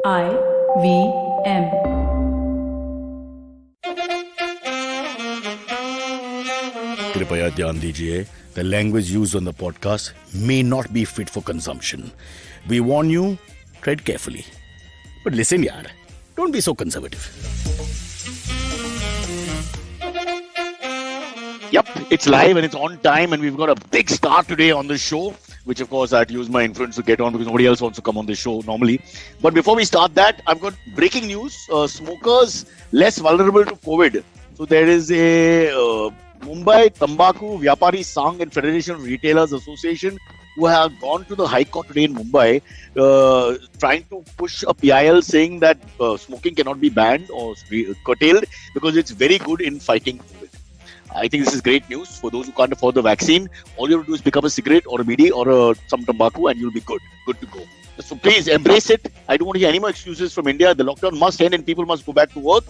IVM. कृपया ध्यान दीजिए, the language used on the podcast may not be fit for consumption. We warn you, tread carefully. But listen yaar, don't be so conservative. Yep, it's live and it's on time, and we've got a big star today on the show, which of course I had to use my influence to get on because nobody else wants to come on the show normally. But before we start that, I've got breaking news. Smokers less vulnerable to COVID. So there is a Mumbai Tambaku Vyapari Sangh and Federation of Retailers Association who have gone to the High Court today in Mumbai trying to push a PIL saying that smoking cannot be banned or curtailed because it's very good in fighting COVID. I think this is great news for those who can't afford the vaccine. All you have to do is pick up a cigarette or a bidi or some tobacco and you'll be good to go. So please embrace it. I don't want to hear any more excuses from India. The lockdown must end and people must go back to work.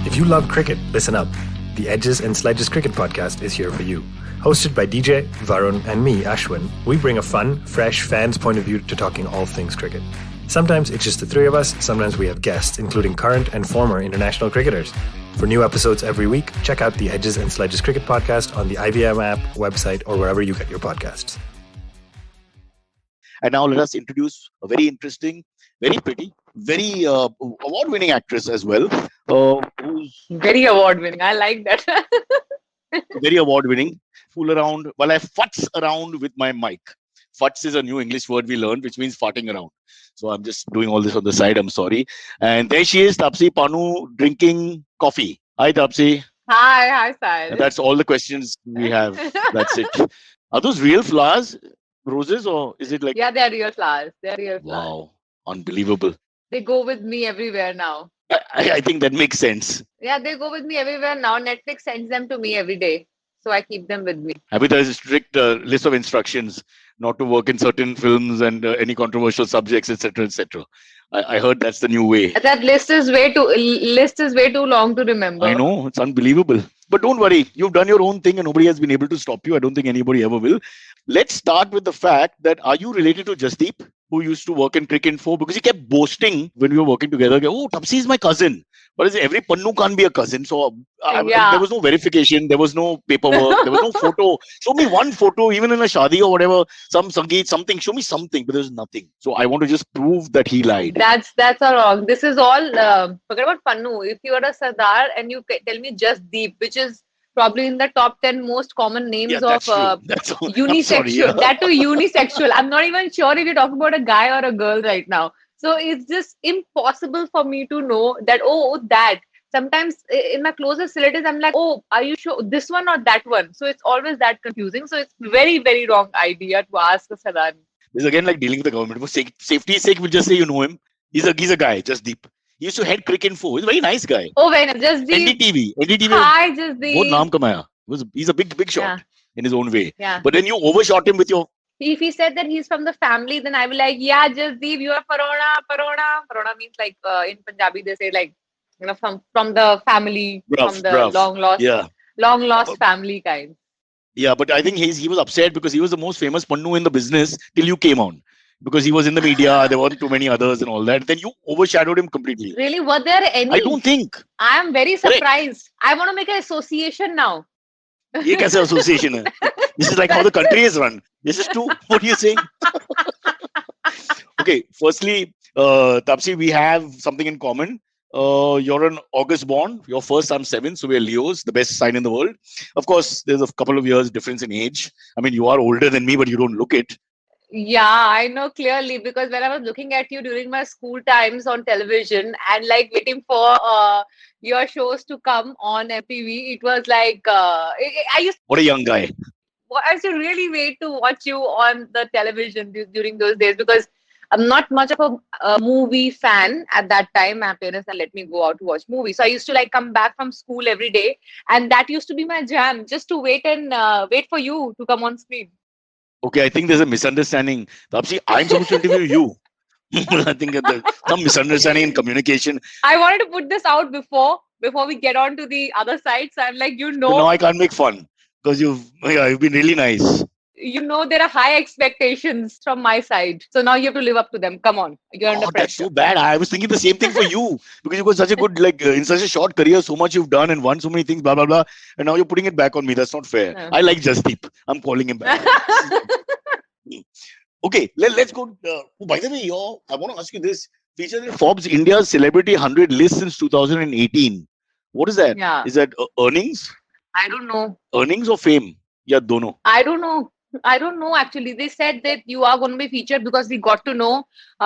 If you love cricket, listen up. The Edges and Sledges Cricket Podcast is here for you. Hosted by DJ, Varun, and me, Ashwin, we bring a fun, fresh fan's point of view to talking all things cricket. Sometimes it's just the three of us, sometimes we have guests, including current and former international cricketers. For new episodes every week, check out the Edges and Sledges Cricket Podcast on the IVM app, website, or wherever you get your podcasts. And now let us introduce a very interesting, very pretty, very award-winning actress as well. Who's very award-winning. I like that. very award-winning. Fool around. Well, I futz around with my mic. Futz is a new English word we learned, which means farting around. So I'm just doing all this on the side. I'm sorry. And there she is, Taapsee Pannu, drinking coffee. Hi, Taapsee. Hi, Cyrus. That's all the questions we have. That's it. Are those real flowers, roses, or is it like... Yeah, they're real flowers. They're real flowers. Wow. Unbelievable. They go with me everywhere now. I think that makes sense. Yeah, they go with me everywhere now. Netflix sends them to me every day. So I keep them with me. I mean, there's a strict list of instructions not to work in certain films and any controversial subjects, etc., etc. I heard that's the new way. That list is way too long to remember. I know, it's unbelievable. But don't worry, you've done your own thing and nobody has been able to stop you. I don't think anybody ever will. Let's start with the fact that are you related to Jasdeep, who used to work in Cricket Info? Because he kept boasting when we were working together. Oh, Taapsee is my cousin. But every Pannu can't be a cousin. So there was no verification. There was no paperwork. There was no photo. Show me one photo, even in a shadi or whatever, some sangeet, something. Show me something. But there's nothing. So I want to just prove that he lied. That's all wrong. This is all, forget about Pannu. If you are a Sardar and you tell me Jasdeep, which is probably in the top 10 most common names of unisexual. That too unisexual. I'm not even sure if you're talking about a guy or a girl right now. So it's just impossible for me to know that, that. Sometimes in my closest relatives, I'm like, are you sure this one or that one? So it's always that confusing. So it's very, very wrong idea to ask a Sadar. This is again like dealing with the government. For safety's sake, we'll just say you know him. He's a guy, Jasdeep. He used to head Cricket Info. He's a very nice guy. Oh, very nice. Jasdeep. NDTV. Hi, Jasdeep. Bahut naam kamaya. He's a big shot in his own way. Yeah. But then you overshot him with your... If he said that he's from the family, then I will like, yeah, Jasdeep, you are Parona. Parona means like in Punjabi, they say like, you know, from the family, from the long lost family kind. Yeah, but I think he was upset because he was the most famous Pannu in the business till you came on. Because he was in the media, there weren't too many others and all that. Then you overshadowed him completely. Really? Were there any? I don't think. I am very surprised. I want to make an association now. Ye kaisa association hai? This is like how the country is run. This is true. What are you saying? Okay, firstly, Taapsee, we have something in common. You're an August born. You're first, I'm 7, so we're Leos, the best sign in the world. Of course, there's a couple of years difference in age. I mean, you are older than me, but you don't look it. Yeah, I know clearly because when I was looking at you during my school times on television and like waiting for your shows to come on MTV, it was like What a young guy. I used to really wait to watch you on the television during those days because I'm not much of a movie fan at that time. My parents had let me go out to watch movies. So I used to like come back from school every day. And that used to be my jam, just to wait for you to come on screen. Okay, I think there's a misunderstanding. Taapsee, I'm supposed to interview you. I think there's some misunderstanding in communication. I wanted to put this out before we get on to the other side. So I'm like, So now I can't make fun. because you've been really nice. There are high expectations from my side. So now you have to live up to them. Come on. You're under Oh, that's pressure. so bad. I was thinking the same thing for you because you've got such a good, in such a short career, so much you've done and won so many things, blah, blah, blah. And now you're putting it back on me. That's not fair. No. I like Jasdeep. I'm calling him back. Okay, let's go. By the way, I want to ask you this. Featured in Forbes India's Celebrity 100 list since 2018. What is that? Yeah. Is that earnings? I don't know. Earnings or fame? Yeah, dono. I don't know. I don't know actually. They said that you are going to be featured because we got to know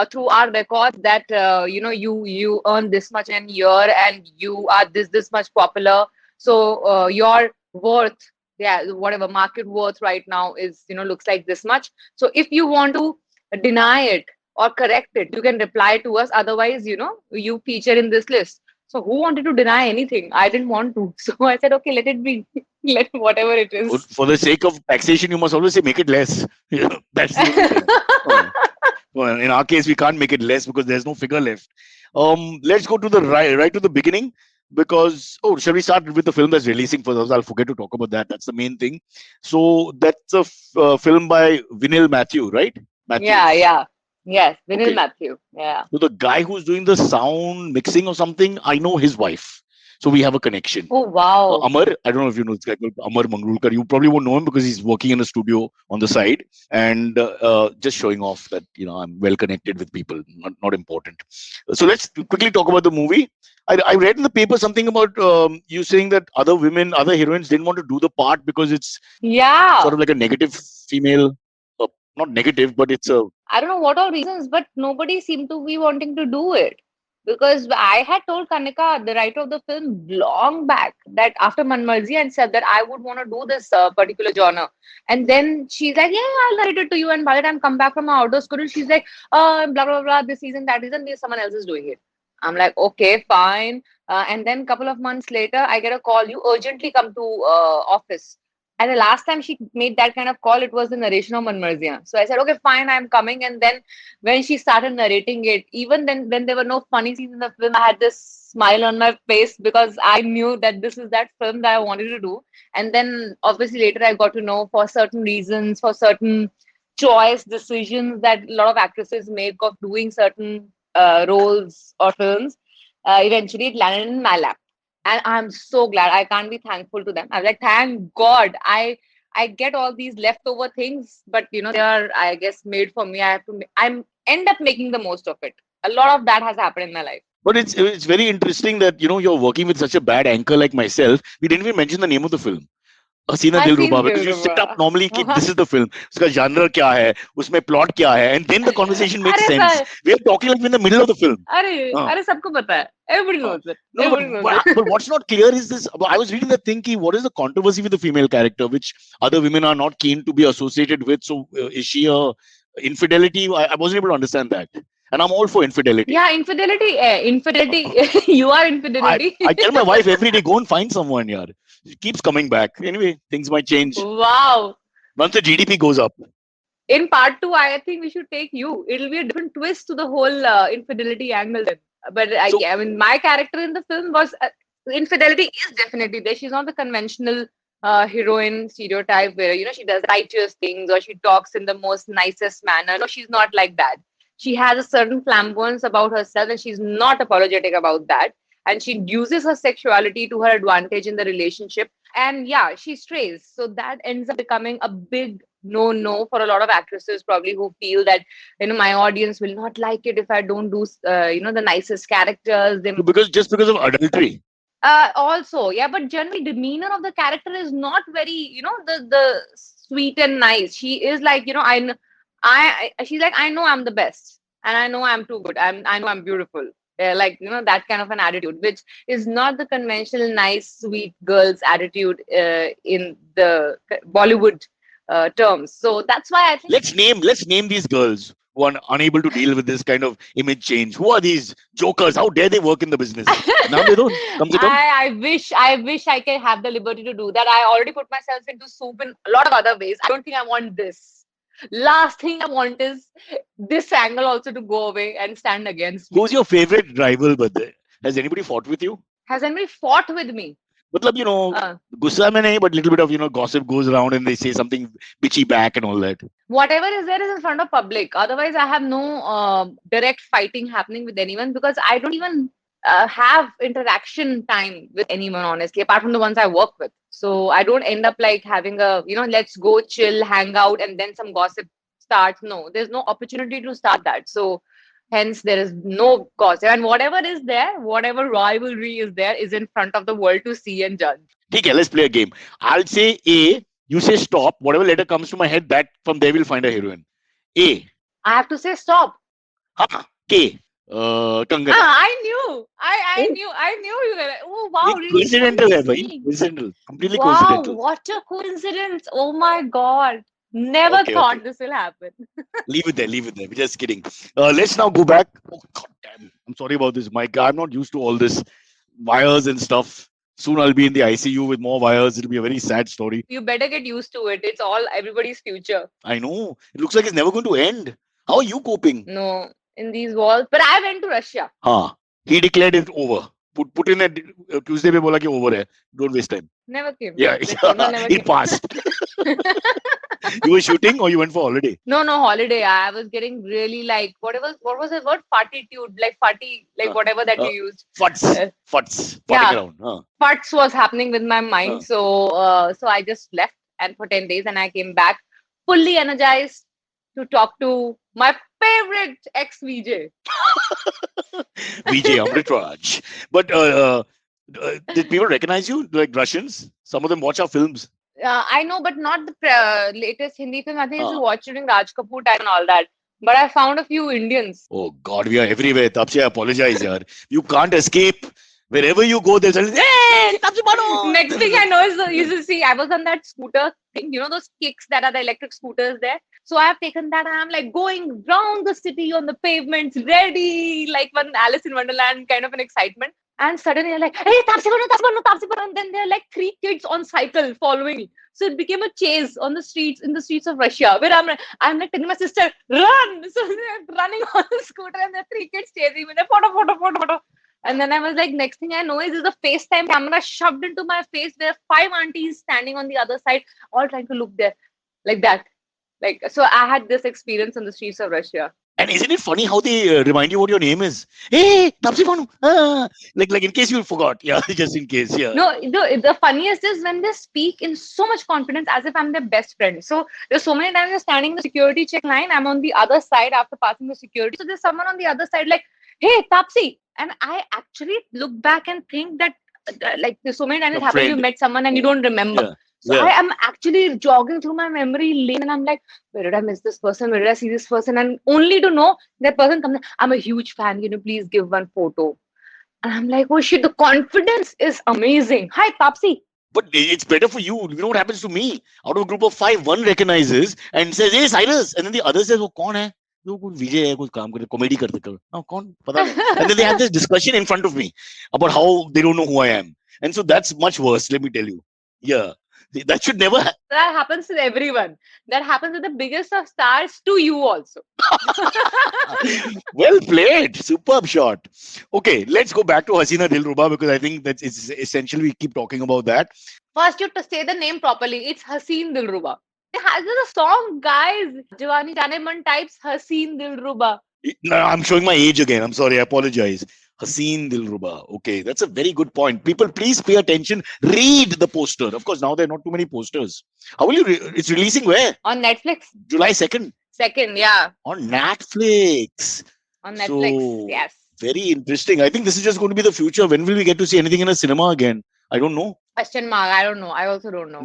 through our records that you earn this much in a year and you are this much popular. So your worth, yeah, whatever market worth right now is, looks like this much. So if you want to deny it or correct it, you can reply to us. Otherwise, you feature in this list. So who wanted to deny anything? I didn't want to. So I said, okay, let it be. Let whatever it is. For the sake of taxation, you must always say make it less. That's the only thing. Well, in our case, we can't make it less because there's no figure left. Let's go to the right to the beginning because shall we start with the film that's releasing first? I'll forget to talk about that. That's the main thing. So that's a film by Vinyl Matthew, right? Matthews. Yeah. Yes, Vinyl Okay. Matthew. Yeah. So the guy who's doing the sound mixing or something, I know his wife. So we have a connection. Oh, wow. Amar, I don't know if you know this guy called Amar Mangrulkar. You probably won't know him because he's working in a studio on the side and just showing off that I'm well connected with people. Not important. So let's quickly talk about the movie. I read in the paper something about you saying that other heroines didn't want to do the part because it's sort of like a negative female. Not negative, but it's a. I don't know what all reasons, but nobody seemed to be wanting to do it. Because I had told Kanika, the writer of the film, long back that after Manmarzi and said that I would want to do this particular genre. And then she's like, yeah, I'll narrate it to you. And by the time I come back from my outdoor school, she's like, blah, blah, blah, this season, that season, someone else is doing it. I'm like, okay, fine. And then a couple of months later, I get a call, you urgently come to office. And the last time she made that kind of call, it was the narration of Manmarzia. So I said, okay, fine, I'm coming. And then when she started narrating it, even then, when there were no funny scenes in the film, I had this smile on my face because I knew that this is that film that I wanted to do. And then obviously later I got to know for certain reasons, for certain choice decisions that a lot of actresses make of doing certain roles or films, eventually it landed in my lap. And I'm so glad. I can't be thankful to them. I'm like, thank God. I get all these leftover things, but they are, I guess, made for me. I'm end up making the most of it. A lot of that has happened in my life. But it's very interesting that you're working with such a bad anchor like myself. We didn't even mention the name of the film. Haseen Dillruba, because you set up normally this is the film. Uska genre kya hai, usme plot kya hai, and then the conversation makes sense. We are talking like we're in the middle of the film. Arey, sabko pata hai. Everybody knows it. No, but what's not clear is this. I was reading the thing, what is the controversy with the female character, which other women are not keen to be associated with? So is she a infidelity? I wasn't able to understand that. And I'm all for infidelity. Yeah, infidelity. You are infidelity. I tell my wife every day, go and find someone, yaar. It keeps coming back. Anyway, things might change. Wow. Once the GDP goes up. In part 2, I think we should take you. It'll be a different twist to the whole infidelity angle then. But I mean, my character in the film was infidelity is definitely there. She's not the conventional heroine stereotype where she does righteous things or she talks in the most nicest manner. No, she's not like that. She has a certain flamboyance about herself and she's not apologetic about that. And she uses her sexuality to her advantage in the relationship. And yeah, she strays. So that ends up becoming a big no for a lot of actresses probably who feel that my audience will not like it if I don't do the nicest characters. Because of adultery. Also, yeah, but generally demeanor of the character is not very the sweet and nice. She is like she's like, I know I'm the best and I know I'm too good. I know I'm beautiful. Like that kind of an attitude, which is not the conventional nice sweet girl's attitude in the Bollywood terms. So that's why I think let's name these girls who are unable to deal with this kind of image change. Who are these jokers? How dare they work in the business? Now they don't. I wish I can have the liberty to do that. I already put myself into soup in a lot of other ways. I don't think I want this. Last thing I want is this angle also to go away and stand against me. Who's your favorite rival, but has anybody fought with you? Has anybody fought with me? Matlab, gussa mein nahi, but little bit of, gossip goes around and they say something bitchy back and all that. Whatever is there is in front of public. Otherwise, I have no direct fighting happening with anyone because I don't even have interaction time with anyone, honestly, apart from the ones I work with. So I don't end up like having a, let's go chill, hang out, and then some gossip starts. No, there's no opportunity to start that. So hence, there is no gossip. And whatever is there, whatever rivalry is there, is in front of the world to see and judge. Okay, let's play a game. I'll say A, you say stop. Whatever letter comes to my head, that from there we'll find a heroine. A. I have to say stop. K. Kangan. I knew. I knew you were like, oh wow, really coincidental hai, bhai. Coincidental. Completely wow, coincidental. What a coincidence. Oh my god. Never thought this will happen. Leave it there. We're just kidding. Let's now go back. Oh, god damn. I'm sorry about this, Mike. I'm not used to all this wires and stuff. Soon I'll be in the ICU with more wires. It'll be a very sad story. You better get used to it. It's all everybody's future. I know. It looks like it's never going to end. How are you coping? No, in these walls. But I went to Russia. He declared it over. Put in a Tuesday pe bola ki over hai. Don't waste time. Never came. Yeah, he passed. You were shooting or you went for holiday? No, holiday. I was getting really like what was the word? Fartitude, like farty, like whatever that you used. Futs. Yeah. Around. Futs was happening with my mind. So I just left and for 10 days and I came back fully energized to talk to my favorite ex-VJ. VJ Amritraj. But did people recognize you, like Russians? Some of them watch our films. I know, but not the latest Hindi film. I think I used to watch during Raj Kapoor time and all that. But I found a few Indians. Oh God, we are everywhere. Taapsee, I apologize, yaar. You can't escape. Wherever you go, they'll say, hey, Taapsee Pannu! Next thing I know is you will see, I was on that scooter thing. You know those kicks that are the electric scooters there? So I have taken that and I'm like going round the city on the pavements, ready, like one Alice in Wonderland kind of an excitement. And suddenly they're like, hey, Taapsee Pannu. And then there are like 3 kids on cycle following me. So it became a chase on the streets, in the streets of Russia, where I'm like telling my sister, run! So they're running on the scooter and there are 3 kids chasing me. They're photo. And then I was like, next thing I know is a FaceTime camera shoved into my face. There are 5 aunties standing on the other side, all trying to look there like that. So I had this experience on the streets of Russia. And isn't it funny how they remind you what your name is? Hey, Taapsee Pannu. Like in case you forgot. Yeah, just in case. Yeah. No, the funniest is when they speak in so much confidence as if I'm their best friend. So there's so many times they're standing in the security check line. I'm on the other side after passing the security. So there's someone on the other side like, hey, Taapsee. And I actually look back and think that like there's so many times it happens you met someone and you don't remember. Yeah. So I am actually jogging through my memory lane and I'm like, where did I miss this person? Where did I see this person? And only to know that person comes, I'm a huge fan. Please give one photo. And I'm like, oh shit, the confidence is amazing. Hi, Taapsee. But it's better for you. You know what happens to me? Out of a group of 5, one recognizes and says, hey, Cyrus. And then the other says, oh, kaun hai? VJ hai, comedy karte. Oh, kaun? Pata nahi. And then they have this discussion in front of me about how they don't know who I am. And so that's much worse, let me tell you. Yeah. That should never happen. That happens to everyone. That happens with the biggest of stars to you also. Well played. Superb shot. Okay, let's go back to Haseen Dillruba because I think that's essentially we keep talking about that. First, you have to say the name properly. It's Haseen Dillruba. There's a song, guys. Jawani Jane Man types Haseen Dillruba. No, I'm showing my age again. I'm sorry. I apologize. Haseen Dillruba. Okay, that's a very good point. People, please pay attention. Read the poster. Of course, now there are not too many posters. How will you? It's releasing where? On Netflix. July 2nd. 2nd, yeah. On Netflix. So, yes. Very interesting. I think this is just going to be the future. When will we get to see anything in a cinema again? I don't know. Question mark. I don't know. I also don't know.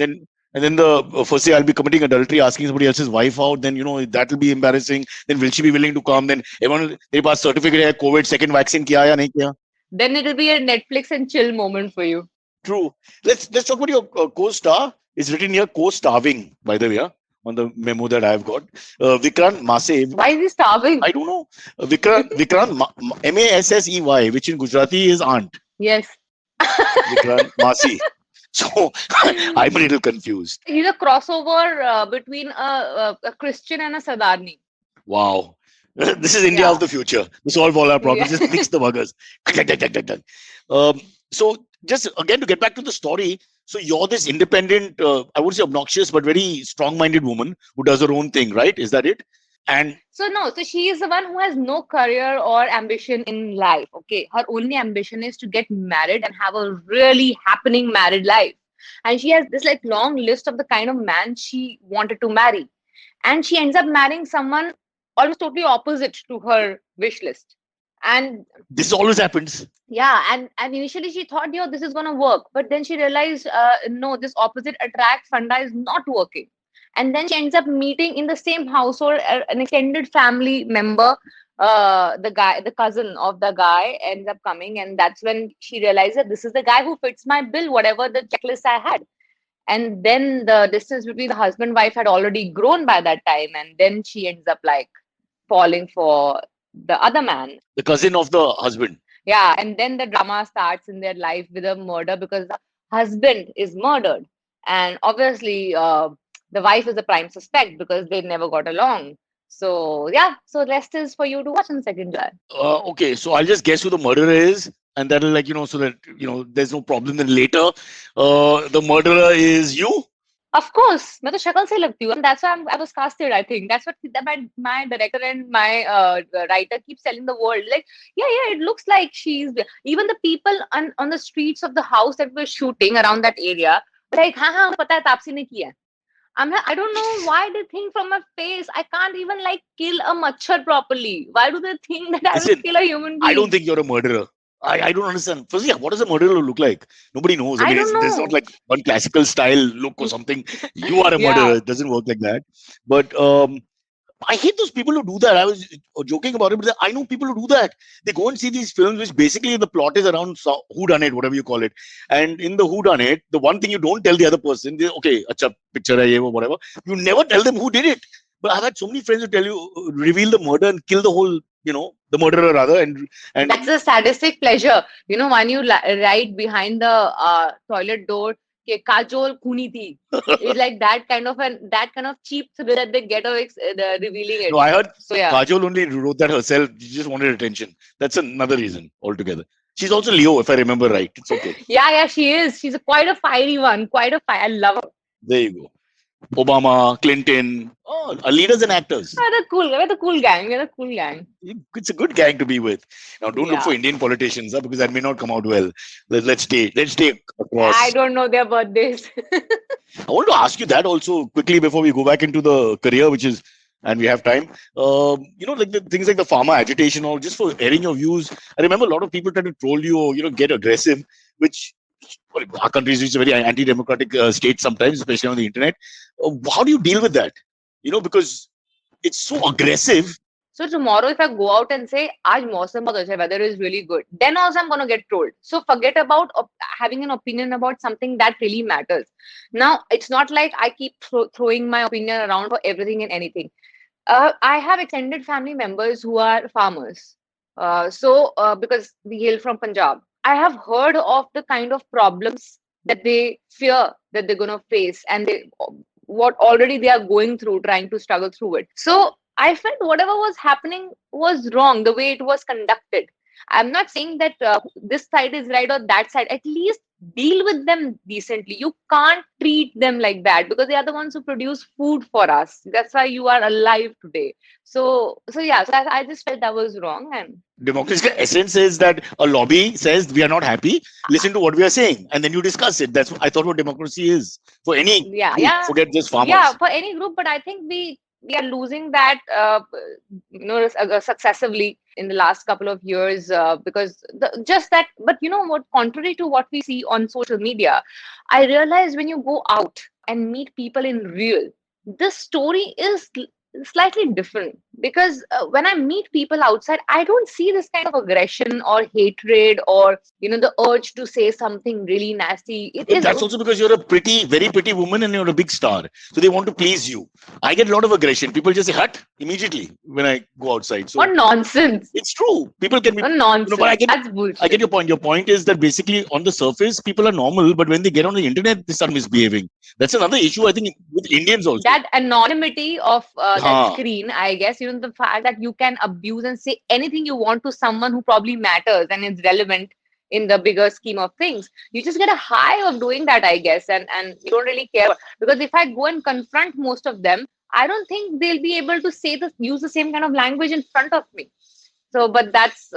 And then the first say I'll be committing adultery, asking somebody else's wife out. Then that will be embarrassing. Then will she be willing to come? Then everyone they pass certificate hai COVID second vaccine kiya ya nahi kiya. Then it will be a Netflix and chill moment for you. True. Let's talk about your co-star. It's written here co-starving, by the way. On the memo that I've got, Vikrant Massey. Why is he starving? I don't know. Vikrant Massey, which in Gujarati is aunt. Yes. Vikrant Massey. So I'm a little confused. He's a crossover between a Christian and a Sardarni. Wow. This is India of the future. To solve all our problems, just mix the buggers. So just again to get back to the story. So you're this independent, I would say obnoxious, but very strong-minded woman who does her own thing, right? Is that it? And so she is the one who has no career or ambition in life. Okay, her only ambition is to get married and have a really happening married life. And she has this like long list of the kind of man she wanted to marry, and she ends up marrying someone almost totally opposite to her wish list. And this always happens. yeah, and initially she thought, this is gonna work, but then she realized, no, this opposite attract funda is not working. And then she ends up meeting in the same household an extended family member. The cousin of the guy ends up coming, and that's when she realized that this is the guy who fits my bill, whatever the checklist I had. And then the distance between the husband and wife had already grown by that time, and then she ends up like falling for the other man, the cousin of the husband. yeah, and then the drama starts in their life with a murder because the husband is murdered. And obviously, the wife is the prime suspect because they never got along. So, yeah, so rest is for you to watch in the second July. Okay, so I'll just guess who the murderer is, and that'll so that there's no problem. Then later, the murderer is you. Of course, मैं तो शक्ल से लगती हूँ, and that's why I was casted. I think that's what my director and my writer keeps telling the world. Like, yeah, it looks like she's. Even the people on the streets of the house that we're shooting around that area, like, हाँ, पता है तापसी ने किया. I'm like, I don't know why they think from my face I can't even like kill a machhar properly. Why do they think that I will kill a human being? I don't think you're a murderer. I don't understand. Firstly, what does a murderer look like? Nobody knows. I mean, there's not like one classical style look or something. You are a murderer. It doesn't work like that. But I hate those people who do that. I was joking about it, but I know people who do that. They go and see these films, which basically the plot is around whodunit, whatever you call it. And in the whodunit, the one thing you don't tell the other person, okay, acha picture hai, or whatever. You never tell them who did it. But I've had so many friends who tell you, reveal the murder and kill the whole, the murderer rather. And that's a sadistic pleasure. When you write behind the toilet door, Kajol Khuni thi. It's like that kind of cheap thrill that they get of revealing it. No, I heard Kajol only wrote that herself. She just wanted attention. That's another reason altogether. She's also Leo, if I remember right. It's okay. Yeah, she is. She's quite a fiery one. I love her. There you go. Obama, Clinton, leaders and actors. We're the cool gang. It's a good gang to be with. Now, don't look for Indian politicians because that may not come out well. Let's stay across. I don't know their birthdays. I want to ask you that also quickly before we go back into the career, and we have time. Like the things like the farmer agitation or just for airing your views. I remember a lot of people trying to troll you or get aggressive, which our country is a very anti-democratic state sometimes, especially on the internet. How do you deal with that? Because it's so aggressive. So tomorrow, if I go out and say, "Aaj mausam bahut acha, weather is really good," then also I'm going to get trolled. So forget about having an opinion about something that really matters. Now, it's not like I keep throwing my opinion around for everything and anything. I have extended family members who are farmers. Because we hail from Punjab, I have heard of the kind of problems that they fear that they're going to face, and what already they are going through, trying to struggle through it. So I felt whatever was happening was wrong, the way it was conducted. I'm not saying that this side is right or that side. At least deal with them decently. You can't treat them like that because they are the ones who produce food for us. That's why you are alive today. So I just felt that was wrong. And democracy's essence is that a lobby says we are not happy. Listen to what we are saying, and then you discuss it. That's I thought what democracy is for any group. Forget just farmers. Yeah, for any group, but I think we are losing that successively in the last couple of years because but you know what, contrary to what we see on social media, I realize when you go out and meet people in real, this story is slightly different because when I meet people outside, I don't see this kind of aggression or hatred or the urge to say something really nasty. That's also because you're a very pretty woman and you're a big star, so they want to please you. I get a lot of aggression. People just say "hut" immediately when I go outside. So what nonsense! It's true. People can be nonsense. But that's bullshit. I get your point. Your point is that basically on the surface people are normal, but when they get on the internet, they start misbehaving. That's another issue I think with Indians also. That anonymity of that screen, I guess, the fact that you can abuse and say anything you want to someone who probably matters and is relevant in the bigger scheme of things. You just get a high of doing that, I guess, and you don't really care. Because if I go and confront most of them, I don't think they'll be able to use the same kind of language in front of me. So, but that's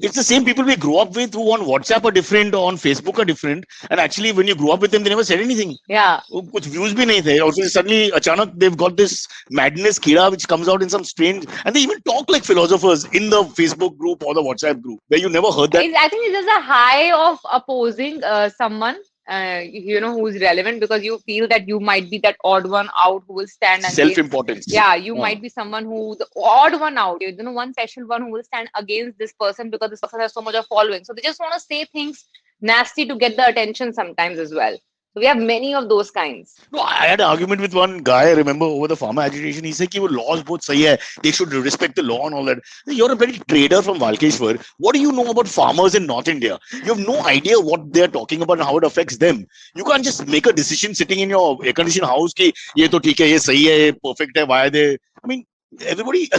it's the same people we grew up with who on WhatsApp are different, on Facebook are different, and actually when you grew up with them, they never said anything. Yeah. कुछ views भी नहीं थे. Also suddenly, अचानक they've got this madness कीड़ा which comes out in some strange, and they even talk like philosophers in the Facebook group or the WhatsApp group where you never heard that. I think it's just a high of opposing someone. Who's relevant, because you feel that you might be that odd one out who will stand against. Self-importance. Yeah, you might be someone who the odd one out. One special one who will stand against this person because this person has so much of following. So they just want to say things nasty to get the attention sometimes as well. So we have many of those kinds. No, I had an argument with one guy, I remember, over the farmer agitation. He said कि वो laws बहुत सही है. They should respect the law and all that. You're a bloody trader from Valkeshwar. What do you know about farmers in North India? You have no idea what they're talking about and how it affects them. You can't just make a decision sitting in your air-conditioned house कि ये तो ठीक है, ये सही है, ये perfect है. Why are they? I mean, everybody.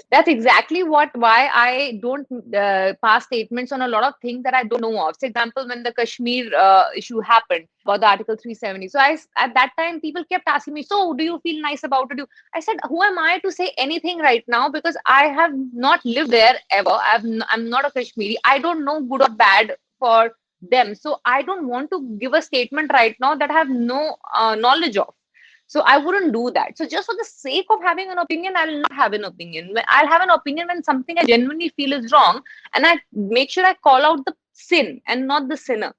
That's exactly why I don't pass statements on a lot of things that I don't know of. For example, when the Kashmir issue happened about the Article 370, so at that time people kept asking me, so do you feel nice about it? I said, who am I to say anything right now, because I have not lived there ever. I'm not a Kashmiri. I don't know good or bad for them, so I don't want to give a statement right now that I have no knowledge of. So I wouldn't do that. So just for the sake of having an opinion, I'll not have an opinion. I'll have an opinion when something I genuinely feel is wrong, and I make sure I call out the sin and not the sinner.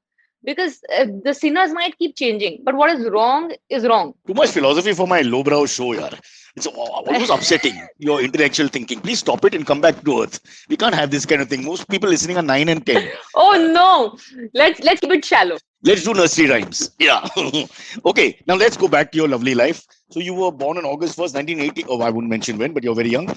Because the sinners might keep changing, but what is wrong is wrong. Too much philosophy for my lowbrow show, yaar. It's almost upsetting, your intellectual thinking. Please stop it and come back to earth. We can't have this kind of thing. Most people listening are 9 and 10. Oh no, let's keep it shallow. Let's do nursery rhymes. Yeah. Okay, now let's go back to your lovely life. So you were born on August 1st, 1980. Oh, I wouldn't mention when, but you're very young.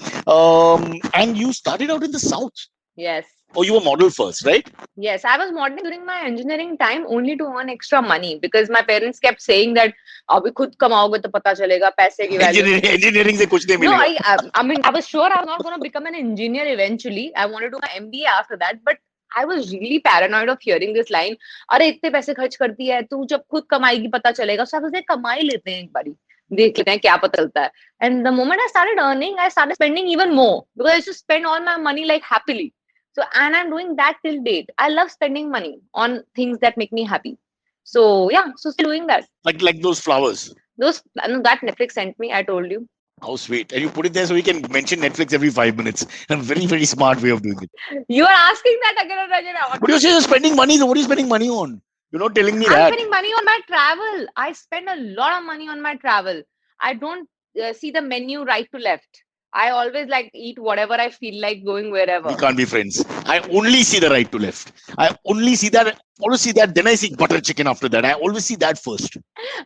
And you started out in the South. Yes. Oh, you were model first, right? Yes, I was modeling during my engineering time only to earn extra money, because my parents kept saying that अभी खुद कमाओगे तो पता चलेगा पैसे की value. Engineering से कुछ नहीं No, मिलेगा. I mean, I was sure I was not going to become an engineer eventually. I wanted to do my MBA after that, but I was really paranoid of hearing this line. अरे इतने पैसे खर्च करती है, तू जब खुद कमाएगी पता चलेगा. So I was like, कमा ही लेते हैं एक बारी, देख लेते हैं क्या पता चलता है. And the moment I started earning, I started spending even more, because I used to spend all my money like happily. So, and I'm doing that till date. I love spending money on things that make me happy. So yeah, so still doing that. Like those flowers. That Netflix sent me, I told you. How sweet. And you put it there so we can mention Netflix every 5 minutes. A very, very smart way of doing it. You are asking that again and again. But you say you're spending money, so what are you spending money on? You're not telling me that. I'm spending money on my travel. I spend a lot of money on my travel. I don't see the menu right to left. I always like eat whatever I feel like, going wherever. We can't be friends. I only see the right to left. I only see that. Always see that. Then I see butter chicken after that. I always see that first.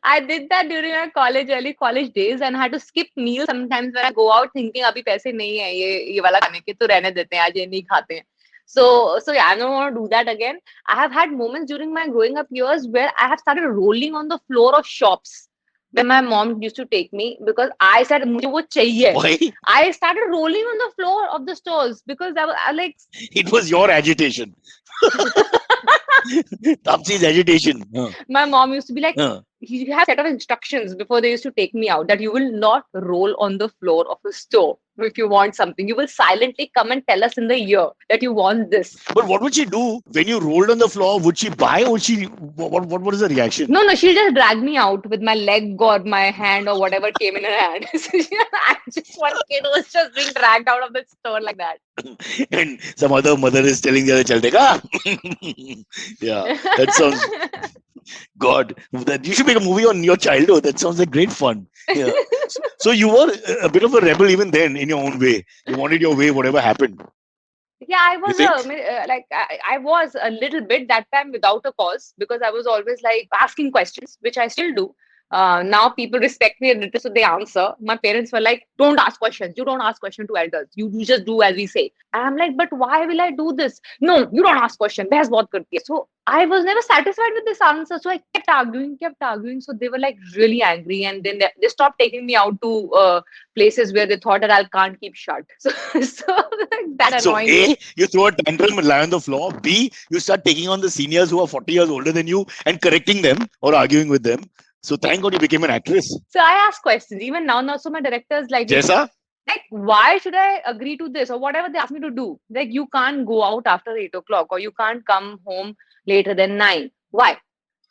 I did that during my early college days, and I had to skip meals sometimes when I go out thinking अभी पैसे नहीं है ये वाला खाने के, तो रहने देते हैं, आज ये नहीं खाते हैं. So yeah, I don't want to do that again. I have had moments during my growing up years where I have started rolling on the floor of shops when my mom used to take me, because I said मुझे वो चाहिए. Why? I started rolling on the floor of the stores because I like. It was your agitation. Taapsee's agitation. My mom used to be like, he had a set of instructions before they used to take me out, that you will not roll on the floor of a store if you want something. You will silently come and tell us in the ear that you want this. But what would she do when you rolled on the floor? Would she buy, or would she? What is the reaction? No, she'll just drag me out with my leg or my hand or whatever came in her hand. I'm just one kid who was just being dragged out of the store like that. And some other mother is telling the other child, "Dekha." Yeah, that sounds. God, that you should make a movie on your childhood. That sounds like great fun. Yeah. So you were a bit of a rebel even then, in your own way. You wanted your way, whatever happened. Yeah, I was I was a little bit that time without a cause, because I was always like asking questions, which I still do. Now people respect me a little, so they answer. My parents were like, "Don't ask questions. You don't ask questions to elders. You just do as we say." And I'm like, "But why will I do this?" "No, you don't ask questions. Behas bahut karti hai." So I was never satisfied with this answer. So I kept arguing. So they were like really angry, and then they stopped taking me out to places where they thought that I can't keep shut. So that So annoying me. A, you throw a tantrum and lie on the floor. B, you start taking on the seniors who are 40 years older than you and correcting them or arguing with them. So thank God you became an actress. So I ask questions. Even now, so my directors Jessa? like, why should I agree to this or whatever they ask me to do? Like, you can't go out after 8 o'clock or you can't come home later than 9. Why?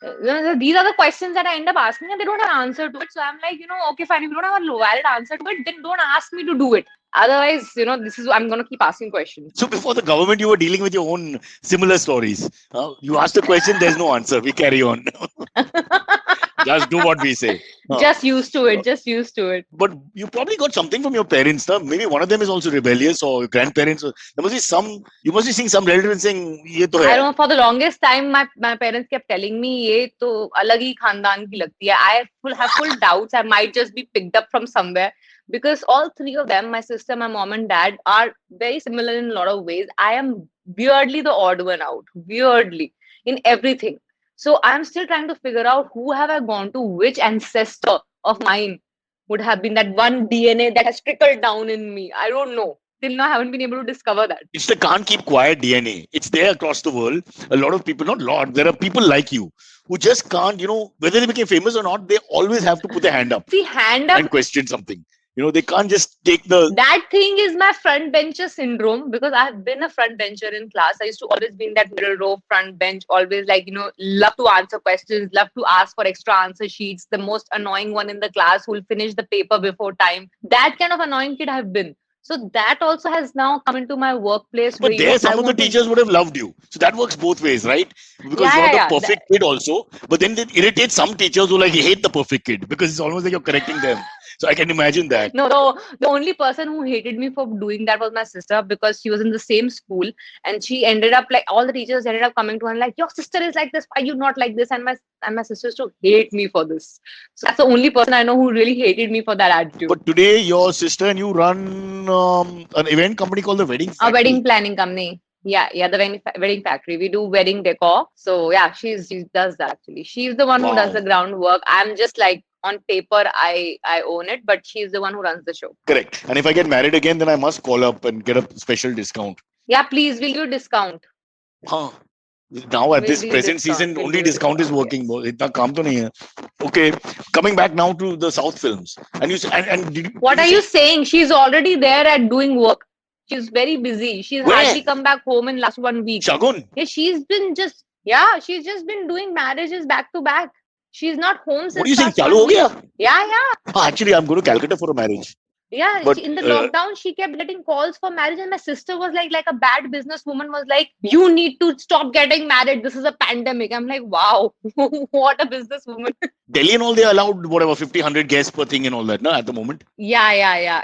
These are the questions that I end up asking and they don't have an answer to it. So I'm like, okay, fine. If you don't have a valid answer to it, then don't ask me to do it. Otherwise, this is, I'm going to keep asking questions. So before the government, you were dealing with your own similar stories. You ask the question, there's no answer. We carry on. Just do what we say. Just used to it. But you probably got something from your parents. Maybe one of them is also rebellious or your grandparents. There must be some, you must be seeing some relative and saying, Ye to hai. I don't know, for the longest time, my parents kept telling me, "Ye to alag hi khandan ki lagti hai." I have full doubts. I might just be picked up from somewhere because all three of them, my sister, my mom, and dad, are very similar in a lot of ways. I am weirdly the odd one out, weirdly in everything. So I'm still trying to figure out who have I gone to, which ancestor of mine would have been that one DNA that has trickled down in me. I don't know. Till now, I haven't been able to discover that. It's the can't keep quiet DNA. It's there across the world. A lot of people, not a lot, there are people like you who just can't, whether they became famous or not, they always have to put their hand up. See, hand up and question something. They can't just take the. That thing is my front bencher syndrome because I've been a front bencher in class. I used to always be in that middle row, front bench, always love to answer questions, love to ask for extra answer sheets, the most annoying one in the class who will finish the paper before time. That kind of annoying kid I've been. So that also has now come into my workplace. But there, some of the teachers would have loved you. So that works both ways, right? Because you're the perfect kid also. But then it irritates some teachers who hate the perfect kid because it's almost like you're correcting them. So I can imagine that. No, the only person who hated me for doing that was my sister because she was in the same school and she ended up all the teachers ended up coming to her and like, your sister is like this, why are you not like this? And my sister used to hate me for this. So that's the only person I know who really hated me for that attitude. But today your sister and you run an event company called the Wedding Factory. A wedding planning company. Yeah, the wedding factory. We do wedding decor. So yeah, she does that actually. She's the one who does the groundwork. I'm just on paper, I own it, but she's the one who runs the show. Correct. And if I get married again, then I must call up and get a special discount. Yeah, please, will you discount? Now at this present season, only discount is working. Yes. Okay, coming back now to the South films. What are you saying? She's already there at doing work. She's very busy. She's hardly come back home in last 1 week. Shagun? Yeah, she's just been doing marriages back to back. She's not home since. What are you saying? Chalu ho gaya? Yeah. Actually, I'm going to Calcutta for a marriage. Yeah, but, in the lockdown, she kept getting calls for marriage, and my sister was like a bad businesswoman was like, "You need to stop getting married. This is a pandemic." I'm like, wow, what a businesswoman. Delhi and all, they allowed whatever 50, 100 guests per thing and all that, no? At the moment. Yeah.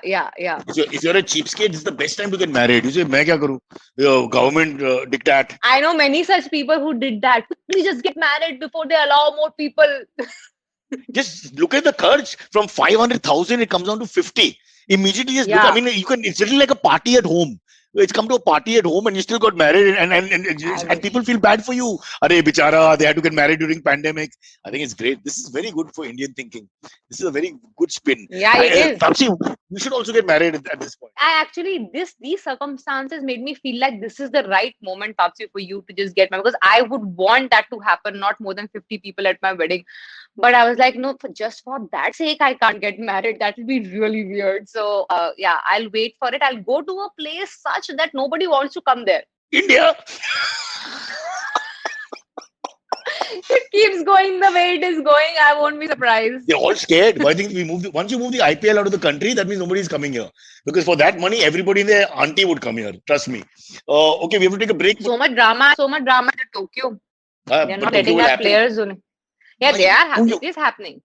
So if you're a cheapskate, it's the best time to get married. You say, "Main kya karu? The government diktat." I know many such people who did that. Please just get married before they allow more people. Just look at the kharch. From 500,000, it comes down to 50. Immediately just look. I mean, it's literally like a party at home. It's come to a party at home and you still got married and people feel bad for you. Are bichara, they had to get married during pandemic. I think it's great. This is very good for Indian thinking. This is a very good spin. Yeah, it is. Taapsee, you should also get married at this point. These circumstances made me feel like this is the right moment, Taapsee, for you to just get married because I would want that to happen, not more than 50 people at my wedding. But I was like, no, for that sake, I can't get married. That will be really weird. So, I'll wait for it. I'll go to a place such that nobody wants to come there. India! It keeps going the way it is going. I won't be surprised. They're all scared. But I think once you move the IPL out of the country, that means nobody's coming here. Because for that money, everybody in their auntie would come here. Trust me. Okay, we have to take a break. So much drama in Tokyo. They're not letting our players on. Yeah, they are happening.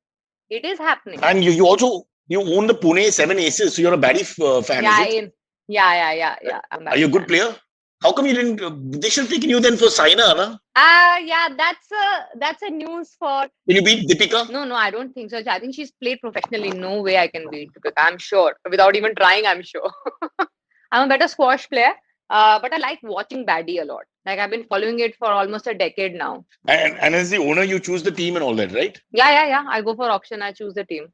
It is happening. And you also own the Pune 7 Aces, so you're a Barry fan, is it? Yeah. Are you a good player? How come you didn't? They should have taken you then for Saina, na? Yeah, that's a news for. Can you beat Deepika? No, I don't think so. I think she's played professionally. No way I can beat Deepika. I'm sure. Without even trying, I'm sure. I'm a better squash player. But I like watching Baddie a lot. Like I've been following it for almost a decade now. And as the owner, you choose the team and all that, right? Yeah. I go for auction. I choose the team.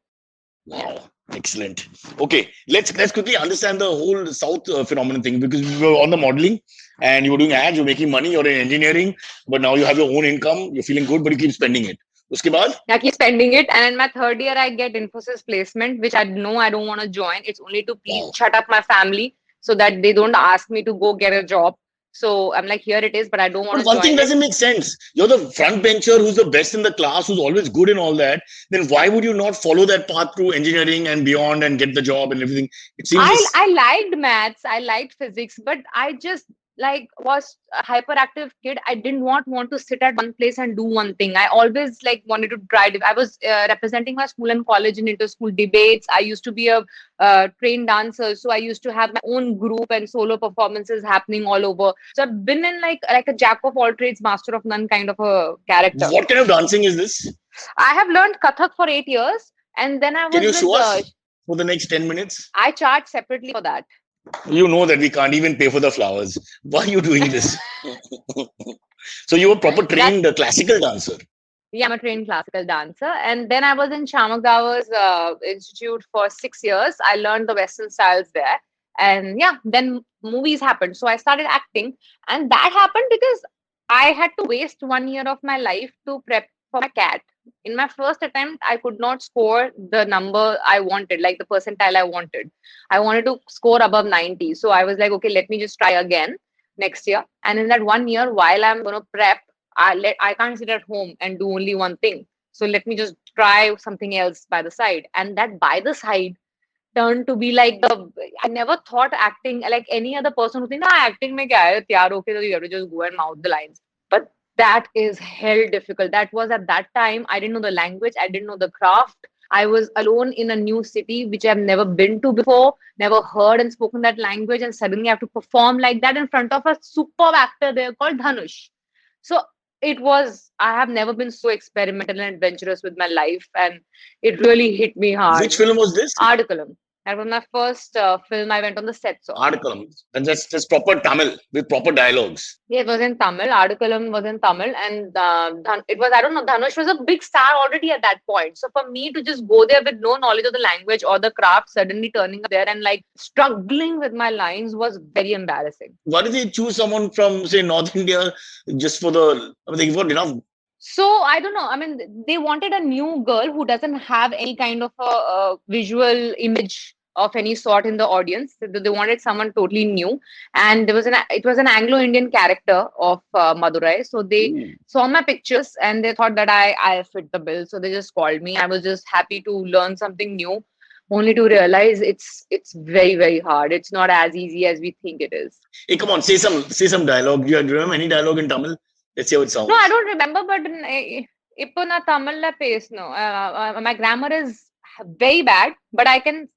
Wow, excellent. Okay, let's quickly understand the whole South phenomenon thing, because we were on the modeling and you were doing ads, you're making money, you're in engineering, but now you have your own income, you're feeling good, but you keep spending it. Uske baad? I keep spending it, and in my third year, I get Infosys placement, which I know I don't want to join. It's only to please shut up my family so that they don't ask me to go get a job. So I'm like, here it is, but I don't want to join. One thing doesn't make sense. You're the front bencher who's the best in the class, who's always good in all that. Then why would you not follow that path through engineering and beyond and get the job and everything? It seems I liked maths, I liked physics, but I just was a hyperactive kid. I didn't want to sit at one place and do one thing. I always wanted to try. I was representing my school and college in inter-school debates. I used to be a trained dancer, so I used to have my own group and solo performances happening all over. So I've been in like a jack of all trades, master of none kind of a character. What kind of dancing is this? I have learned Kathak for 8 years, and then I was. Can you show us for the next 10 minutes? I charge separately for that. You know that we can't even pay for the flowers. Why are you doing this? So you were proper trained classical dancer. Yeah, I'm a trained classical dancer. And then I was in Shamagawa's institute for 6 years. I learned the Western styles there. And yeah, then movies happened. So I started acting. And that happened because I had to waste 1 year of my life to prep for my CAT. In my first attempt, I could not score the number I wanted, like the percentile I wanted. I wanted to score above 90. So I was like, okay, let me just try again next year. And in that 1 year, while I'm going to prep, I can't sit at home and do only one thing. So let me just try something else by the side. And that by the side turned to be like I never thought acting like any other person who thinks, acting mein kya hai, okay, so you have to just go and mouth the lines. But that is hell difficult. That was at that time, I didn't know the language, I didn't know the craft. I was alone in a new city, which I've never been to before, never heard and spoken that language, and suddenly I have to perform like that in front of a superb actor there called Dhanush. So I have never been so experimental and adventurous with my life, and it really hit me hard. Which film was this? Adikalam. That was my first film I went on the sets of. Adikalam. And that's proper Tamil with proper dialogues. Yeah, it was in Tamil. Adikalam was in Tamil. And it was, I don't know, Dhanush was a big star already at that point. So for me to just go there with no knowledge of the language or the craft, suddenly turning up there and struggling with my lines was very embarrassing. Why did they choose someone from, say, North India just for they've got enough? So I don't know. I mean, they wanted a new girl who doesn't have any kind of a visual image of any sort in the audience. They wanted someone totally new, and it was an Anglo-Indian character of Madurai. So they saw my pictures and they thought that I fit the bill. So they just called me. I was just happy to learn something new, only to realize it's very, very hard. It's not as easy as we think it is. Hey, come on, say some dialogue. Do you remember any dialogue in Tamil? Let's see how it sounds. No, I don't remember, but Ipo na Tamil la pace no. My grammar is very bad, but I can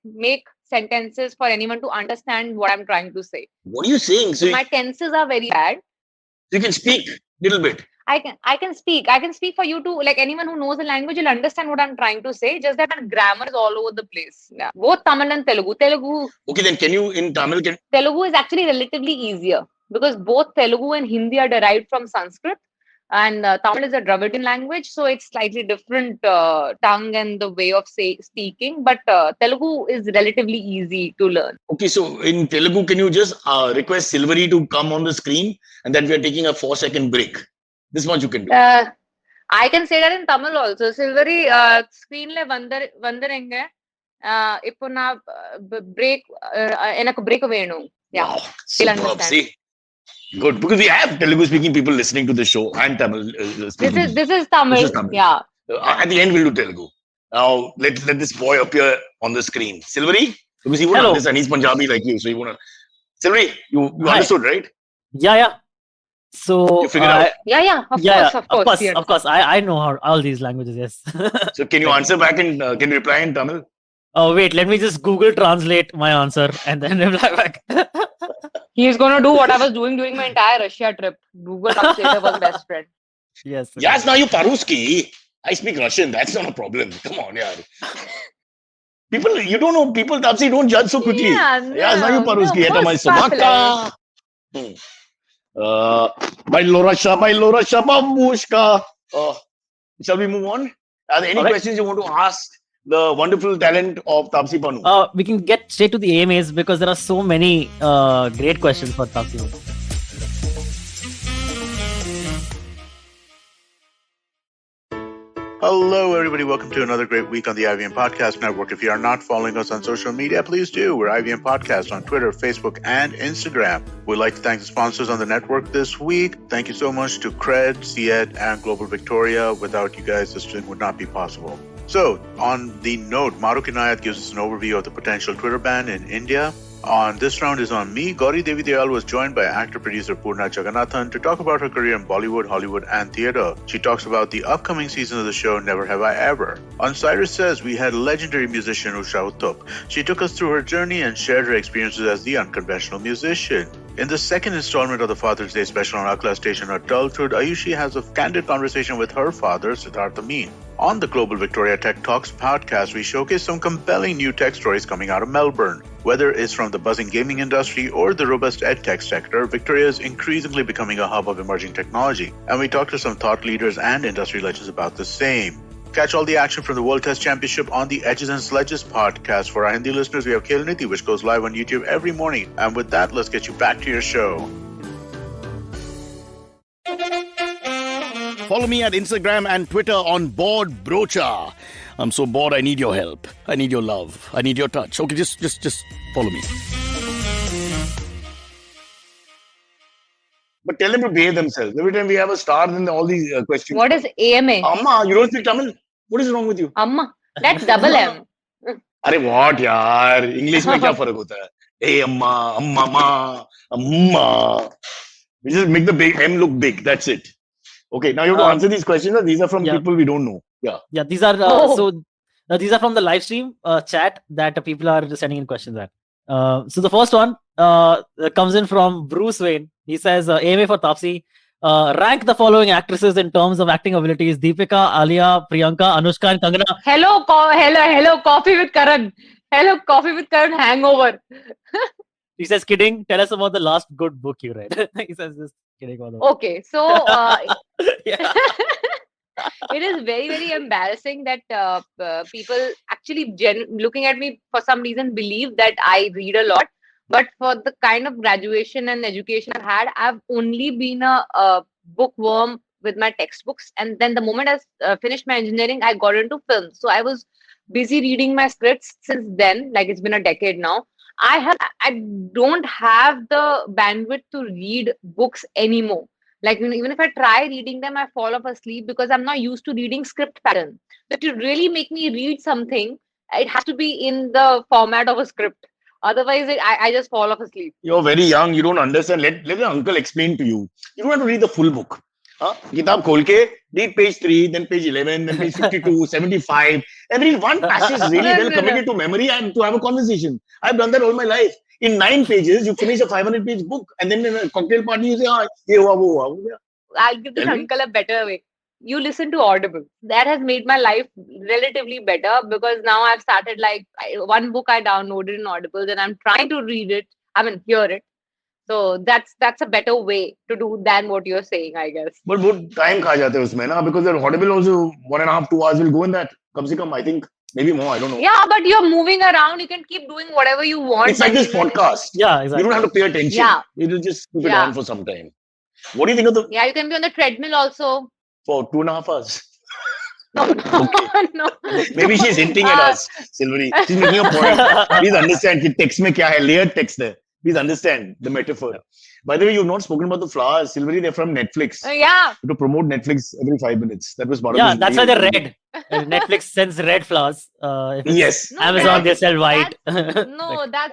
make sentences for anyone to understand what I'm trying to say. What are you saying? So my tenses are very bad. You can speak a little bit. I can speak. I can speak for you to anyone who knows the language will understand what I'm trying to say. Just that my grammar is all over the place. Yeah. Both Tamil and Telugu. Okay, then can you in Tamil? Telugu is actually relatively easier because both Telugu and Hindi are derived from Sanskrit. And Tamil is a Dravidian language, so it's slightly different tongue and the way of speaking. But Telugu is relatively easy to learn. Okay, so in Telugu, can you just request Silvery to come on the screen, and then we are taking a 4-second break? This much you can do. I can say that in Tamil also. Silvery, screen le vandarenge. Ipo na break. Enaku break venu. Yeah, wow, superb. See. Good, because we have Telugu-speaking people listening to the show and Tamil. This is Tamil. Yeah. At the end, we'll do Telugu. Now, let this boy appear on the screen. Silvery, because he won't understand. He's Punjabi like you, so he won't. Silvery, you understood, right? Yeah. So you figured out. Yeah. Of course. I know how all these languages. Yes. So can you answer back and can you reply in Tamil? Oh wait, let me just Google translate my answer and then reply back. He's gonna do what I was doing during my entire Russia trip. Google Translator was best friend. Yes. Yes, now you Paruski. I speak Russian. That's not a problem. Come on, yeah. People, you don't know. People, Taapsee, don't judge so quickly. Yeah, Yes, now you Paruski. Это моя собака. By Lorasha, babushka. Shall we move on? Are there any questions you want to ask the wonderful talent of Taapsee Pannu? We can get straight to the AMAs because there are so many great questions for Taapsee. Hello, everybody. Welcome to another great week on the IVM Podcast Network. If you are not following us on social media, please do. We're IVM Podcast on Twitter, Facebook, and Instagram. We'd like to thank the sponsors on the network this week. Thank you so much to Cred, Ciet, and Global Victoria. Without you guys, this thing would not be possible. So, on the note, Maruk Inayat gives us an overview of the potential Twitter ban in India. On this round is on me. Gauri Devi Dayal was joined by actor-producer Purna Jagannathan to talk about her career in Bollywood, Hollywood, and theatre. She talks about the upcoming season of the show Never Have I Ever. On Cyrus Says, we had legendary musician Usha Uttup. She took us through her journey and shared her experiences as the unconventional musician. In the second installment of the Father's Day special on Akla Station Adulthood, Ayushi has a candid conversation with her father, Siddhartha Meen. On the Global Victoria Tech Talks podcast, we showcase some compelling new tech stories coming out of Melbourne. Whether it's from the buzzing gaming industry or the robust edtech sector, Victoria is increasingly becoming a hub of emerging technology. And we talk to some thought leaders and industry legends about the same. Catch all the action from the World Test Championship on the Edges and Sledges podcast. For our Hindi listeners, we have Khel Niti, which goes live on YouTube every morning. And with that, let's get you back to your show. Follow me at Instagram and Twitter on Bored Brocha. I'm so bored, I need your help. I need your love. I need your touch. Okay, just follow me. But tell them to behave themselves. Every time we have a star, then all these questions. What is AMA? Amma, you don't speak Tamil? What is wrong with you? Amma. That's double M. Arey what, yaar? English mein kya farak hota hai? Hey, Amma, Amma, Amma. We just make the big M look big. That's it. Okay, now you have to answer these questions. These are from people we don't know. Yeah, these are these are from the live stream chat that people are sending in questions at. So the first one comes in from Bruce Wayne. He says, AMA for Taapsee. Rank the following actresses in terms of acting abilities: Deepika, Alia, Priyanka, Anushka, and Kangana. Hello, Coffee with Karan. Hello, Coffee with Karan hangover. He says, kidding. Tell us about the last good book you read. He says, just kidding. Okay, so it is very, very embarrassing that people actually looking at me for some reason believe that I read a lot. But for the kind of graduation and education I've had, I've only been a bookworm with my textbooks. And then the moment I finished my engineering, I got into film. So I was busy reading my scripts since then. Like it's been a decade now. I don't have the bandwidth to read books anymore. Like even if I try reading them, I fall off asleep because I'm not used to reading script pattern. But to really make me read something, it has to be in the format of a script. Otherwise, I just fall off asleep. You're very young. You don't understand. Let the uncle explain to you. You don't have to read the full book. Kitab khol ke, read page 3, then page 11, then page 52, 75. And read one passage really well, commit it to memory and to have a conversation. I've done that all my life. In 9 pages, you finish a 500-page book. And then in a cocktail party, you say, ye hua, wo hua. I'll give this uncle a better way. You listen to Audible. That has made my life relatively better because now I've started one book I downloaded in Audible and I'm trying to read it. Hear it. So that's a better way to do than what you're saying, I guess. But what time kha jate usme na? Because the Audible also 1.5, 2 hours will go in that. Kam se kam, I think maybe more. I don't know. Yeah, but you're moving around. You can keep doing whatever you want. It's like this podcast. Yeah, exactly. You don't have to pay attention. Yeah. You will just keep it on for some time. What do you think of the? Yeah, you can be on the treadmill also. For 2.5 hours. No. Maybe she's hinting at us, Silvery. She's making a point. Please understand that text mein kya hai, layered text there. Please understand the metaphor. By the way, you've not spoken about the flowers, Silvery. They're from Netflix. Yeah. To promote Netflix every 5 minutes. That was part of. Yeah, that's why they're red. Netflix sends red flowers. Yes. No, Amazon they sell white. That's the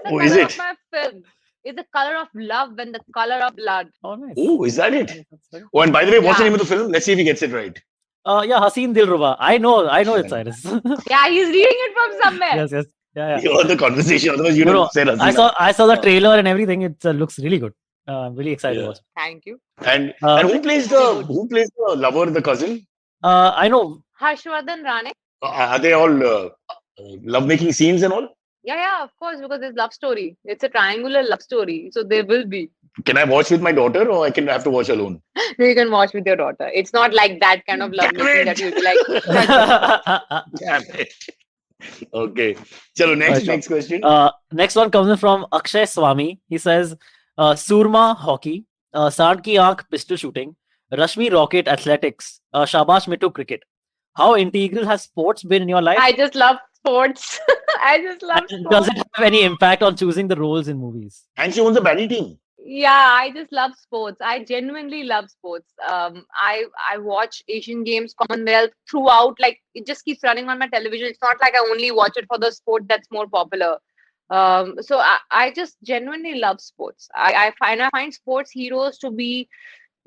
color of my film. It's the color of love and the color of blood. Oh, nice. Oh, is that it? Oh, and by the way, what's the name of the film? Let's see if he gets it right. Yeah, Haseen Dillruba. I know it, Cyrus. Yeah, he's reading it from somewhere. Yes. Yeah. You heard the conversation. Otherwise, you'd have said Hasina. I saw the trailer and everything. It looks really good. I'm really excited to watch it. Thank you. And who plays the lover, the cousin? I know. Harshvardhan Rane. Are they all love-making scenes and all? Yeah, of course, because it's love story. It's a triangular love story, so there will be. Can I watch with my daughter, or I have to watch alone? No, you can watch with your daughter. It's not like that kind of love making that you'll be like. Damn it. Okay. Chalo, next question. Next one comes in from Akshay Swami. He says, Surma hockey, Sand ki aankh pistol shooting, Rashmi rocket athletics, Shabash Mittu cricket. How integral has sports been in your life? I just love sports. I just love sports. Does it have any impact on choosing the roles in movies? And she owns a batting team. Yeah, I just love sports. I genuinely love sports. I watch Asian Games, Commonwealth throughout. Like it just keeps running on my television. It's not like I only watch it for the sport that's more popular. So I just genuinely love sports. I find sports heroes to be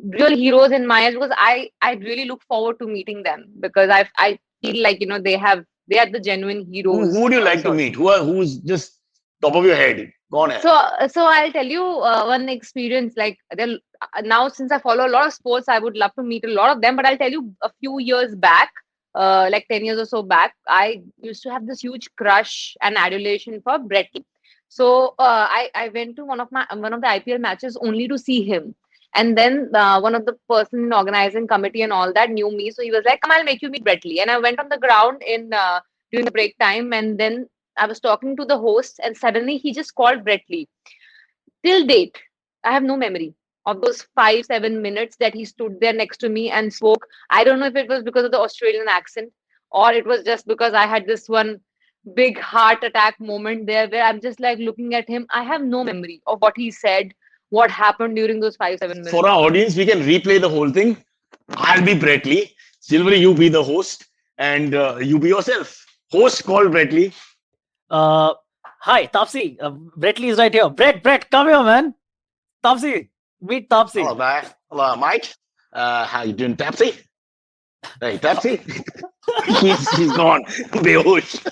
real heroes in my eyes because I really look forward to meeting them because I feel like they are the genuine heroes. Who would you like to meet? Who's just top of your head? Go on. So I'll tell you one experience. Like now, since I follow a lot of sports, I would love to meet a lot of them. But I'll tell you, a few years back, like 10 years or so back, I used to have this huge crush and adulation for Brett Lee. So I went to one of the IPL matches only to see him. And then one of the person in organizing committee and all that knew me. So he was like, come, I'll make you meet Brett Lee. And I went on the ground during the break time. And then I was talking to the host and suddenly he just called Brett Lee. Till date, I have no memory of those 5-7 minutes that he stood there next to me and spoke. I don't know if it was because of the Australian accent or it was just because I had this one big heart attack moment there where I'm just like looking at him. I have no memory of what he said, what happened during those 5-7 minutes. For our audience, we can replay the whole thing. I'll be Brett Lee. Silvery, you be the host and you be yourself. Host called Brett Lee. Hi, Taapsee. Brett Lee is right here. Brett, come here, man. Taapsee, meet Taapsee. Hello, Mike. How you doing, Taapsee? Hey, Taapsee. She's gone. Behosh.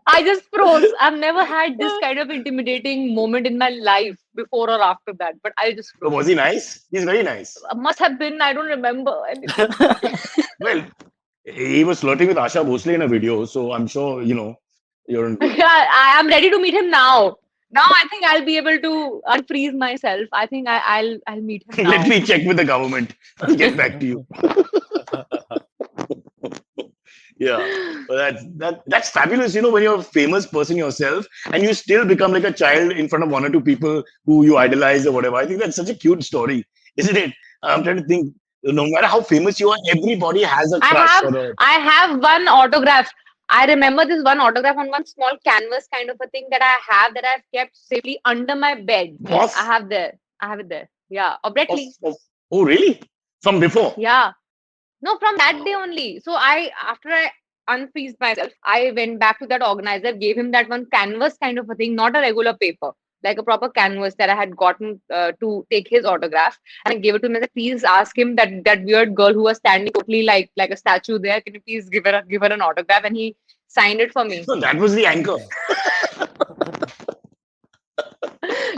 I just froze. I've never had this kind of intimidating moment in my life before or after that. But I just froze. Was he nice? He's very nice. Must have been. I don't remember. Well, he was flirting with Asha Bhosle in a video, so I'm sure you're. Yeah, I am ready to meet him now. Now I think I'll be able to unfreeze myself. I think I'll meet him now. Let me check with the government. I'll get back to you. Yeah, that's fabulous. When you're a famous person yourself and you still become like a child in front of one or two people who you idolize or whatever. I think that's such a cute story, isn't it? I'm trying to think. No matter how famous you are, everybody has a crush. I have one autograph. I remember this one autograph on one small canvas kind of a thing that I've kept safely under my bed. What? I have it there. Yeah. Of Brett Lee. Oh, really? From before? Yeah. No, from that day only. So after I unfreezed myself, I went back to that organizer, gave him that one canvas kind of a thing, not a regular paper, like a proper canvas that I had gotten to take his autograph, and I gave it to him and said, please ask him that weird girl who was standing totally like a statue there. Can you please give her an autograph? And he signed it for me. So that was the anchor.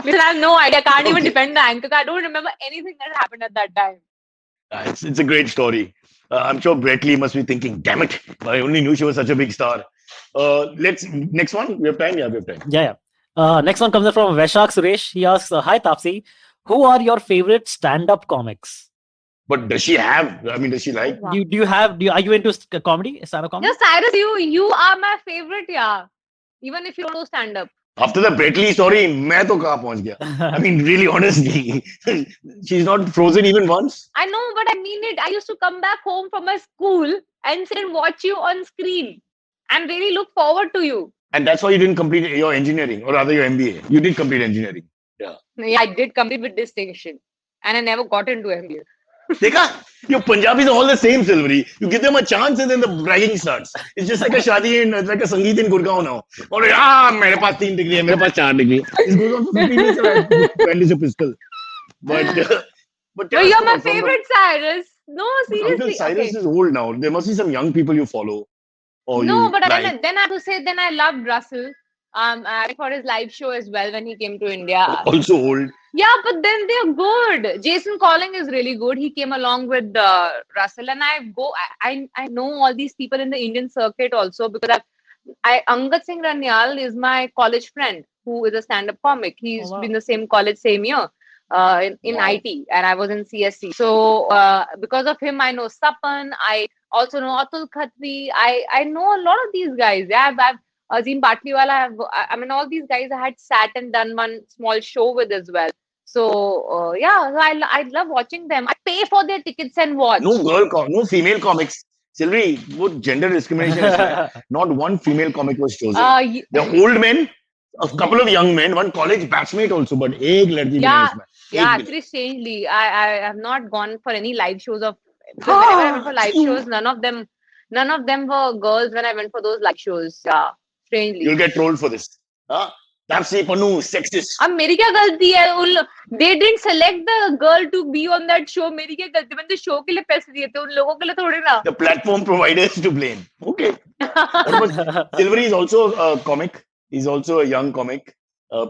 Listen, I have no idea. I can't even defend the anchor. I don't remember anything that happened at that time. It's a great story. I'm sure Brett Lee must be thinking, damn it, I only knew she was such a big star. Next one. We have time? Yeah, we have time. Yeah. Next one comes from Vaishak Suresh. He asks, hi Taapsee, who are your favorite stand-up comics? But does she have? I mean, does she like? Wow. Are you into comedy? Stand-up comedy? Yeah, Cyrus, you are my favorite, yeah. Even if you don't do stand-up. After the Brett Lee story, मैं तो कहाँ पहुँच गया? I mean, really, honestly, she's not frozen even once. I know, but I mean it. I used to come back home from my school and sit and watch you on screen and really look forward to you. And that's why you didn't complete your engineering, or rather your MBA. You did complete engineering. Yeah. Yeah, I did complete with distinction, and I never got into MBA. Dekha, your Punjabis are all the same, Silvery. You give them a chance and then the bragging starts. It's just like a shadi it's like a sangeet in Gurgaon now. Or मेरे पास 3 degree है, मेरे पास 4 degree. This goes on for 15 minutes and it's a pistol. But you're my favorite, Cyrus. No, seriously. Uncle Cyrus is old now. There must be some young people you follow. Or No, you but like? then I have to say, then I loved Russell. For his live show as well when he came to India. Also old. Yeah, but then they're good. Jason Calling is really good. He came along with Russell, and I know all these people in the Indian circuit also because Angad Singh Ranyal is my college friend who is a stand-up comic. He's wow. been in the same college, same year. In Wow. IT, and I was in CSC. So because of him, I know Sapan. I also know Atul Khatri. I know a lot of these guys. Yeah, I've Azim Batliwala. I mean, all these guys I had sat and done one small show with as well. So yeah, so I love watching them. I pay for their tickets and watch. No female comics. Sylvie, what gender discrimination is that? Not one female comic was chosen. Y- The old men, a couple of young men, one college batchmate also, but एक लड़की भी नहीं yeah, उसमें. yeah. एक भी Actually, strangely, I have not gone for any live shows of because whenever I went for live shows, none of them were girls when I went for those live shows. Yeah, strangely. You'll get trolled for this. Huh? Taapsee Pannu, sexist. अब मेरी क्या गलती है they didn't select the girl to be on that show. मेरी क्या गलती? मैंने show के लिए पैसे दिए थे उन लोगों के लिए थोड़ी ना. The platform providers to blame. Okay. What about Silvery is also a comic. He's also a young comic.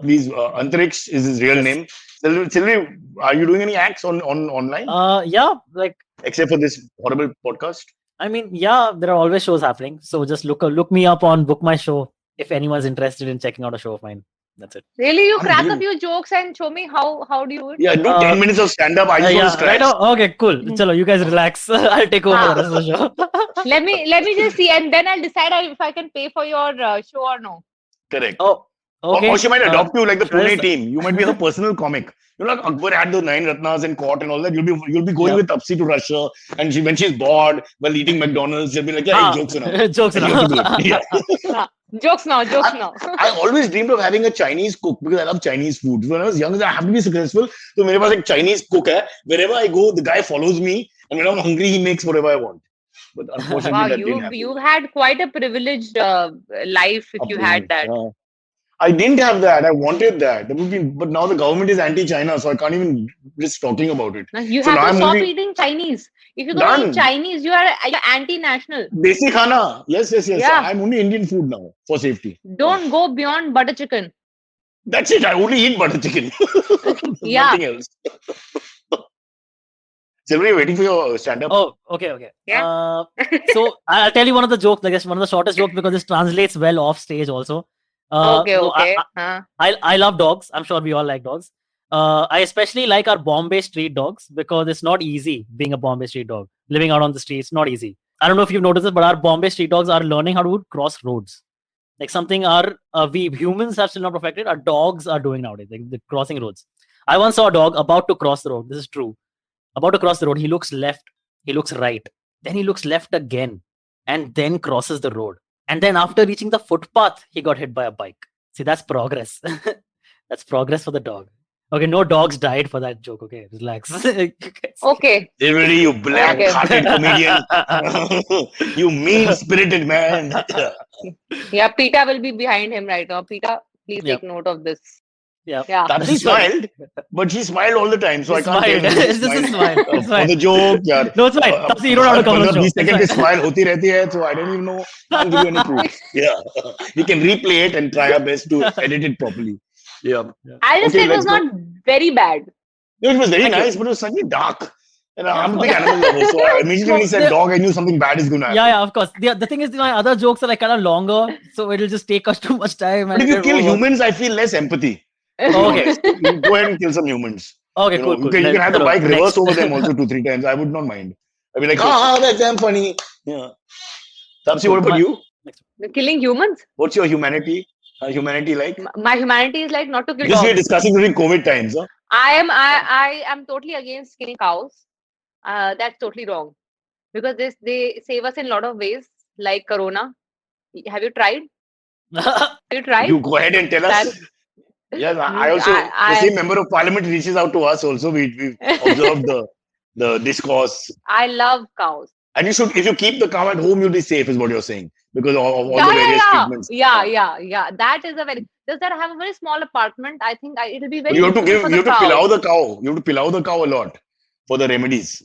Please, Antariksh is his real name. Silvery, are you doing any acts on online? Yeah, like Except for this horrible podcast? I mean, yeah, there are always shows happening. So just look me up on Book My Show if anyone's interested in checking out a show of mine. That's it. Really, you crack a few jokes and show me how do you do it? Yeah, do 10 minutes of stand-up. I just want to scratch. Right. Okay, cool. Chalo, you guys relax. I'll take over the rest of the show. Let me just see, and then I'll decide if I can pay for your show or no. Correct. Oh, okay. Or she might adopt you like the Pune Yes. team. You might be her personal comic. You know, like Akbar had the 9 Ratnas in court and all that. You'll be going with Taapsee to Russia, and when she's bored while eating McDonald's, she'll be like, "Yeah, hey, jokes enough." Jokes And you have to do it. Yeah. Jokes now. I always dreamed of having a Chinese cook because I love Chinese food. When I was young, I have to be successful. So मेरे पास एक Chinese cook है. Wherever I go, the guy follows me, and when I'm hungry, he makes whatever I want. But unfortunately, Wow, that didn't happen. you've had quite a privileged life if you had that. Yeah. I didn't have that. I wanted that. But now the government is anti-China, so I can't even risk talking about it. You So have now to I'm stop only- eating Chinese. If you don't eat Done. Chinese, you're anti-national. Desi khana. Yes. Yeah. I'm only Indian food now for safety. Don't go beyond butter chicken. That's it. I only eat butter chicken. Yeah. Nothing else. Silvery, waiting for your stand-up. Oh, okay. Yeah. So I'll tell you one of the jokes, I guess one of the shortest jokes because this translates well off stage also. Okay. So I love dogs. I'm sure we all like dogs. I especially like our Bombay street dogs because it's not easy being a Bombay street dog. Living out on the streets, not easy. I don't know if you've noticed it, but our Bombay street dogs are learning how to cross roads. Like something we humans have still not perfected. Our dogs are doing nowadays, like the crossing roads. I once saw a dog about to cross the road. This is true. About to cross the road, he looks left, he looks right, then he looks left again, and then crosses the road. And then after reaching the footpath, he got hit by a bike. See, that's progress. That's progress for the dog. Okay, no dogs died for that joke. Okay, relax. Okay. Silvery, you black-hearted comedian. You mean-spirited man. Yeah, PETA will be behind him right now. PETA, please Yep. take note of this. Yeah. Yeah. Taapsee smiled, but she smiled all the time, so He I can't tell smiled. you. It's just a smile. It's For fine. the joke, yeah. No, it's fine. Taapsee, you don't have to come on the show. 20 It's seconds fine. की smile होती रहती है, so I don't even know. Can't give you any proof. Yeah, we can replay it and try our best to edit it properly. Yeah. I'll just Okay, say it was let's go. not very bad. No, it was very Thank you. nice, but it was suddenly dark. And I'm a big animal lover, so I immediately when he said dog, I knew something bad is going to happen. Yeah, of course. The thing is, my other jokes are like kind of longer, so it'll just take us too much time. But if you kill humans, I feel less empathy. Okay. You go ahead and kill some humans. Okay, You cool. know, you can have the bike reverse over them also 2-3 times. I would not mind. I'd be like, that's damn funny. Yeah. Taapsee, what about you? Killing humans? What's your humanity? Humanity like? My humanity is like not to kill This we are dogs. discussing during COVID times. Huh? I am totally against killing cows. That's totally wrong. Because they save us in a lot of ways, like Corona. Have you tried? Have you tried? You go ahead and tell us. Yes, I also, the same member of parliament reaches out to us also. We observed the discourse. I love cows. And you should, if you keep the cow at home, you'll be safe, is what you're saying. Because of all the various treatments. Yeah. That is a very, just that I have a very small apartment. I think it'll be very But you have to difficult for you have the to cow. pillau the cow. You have to pillau the cow a lot for the remedies.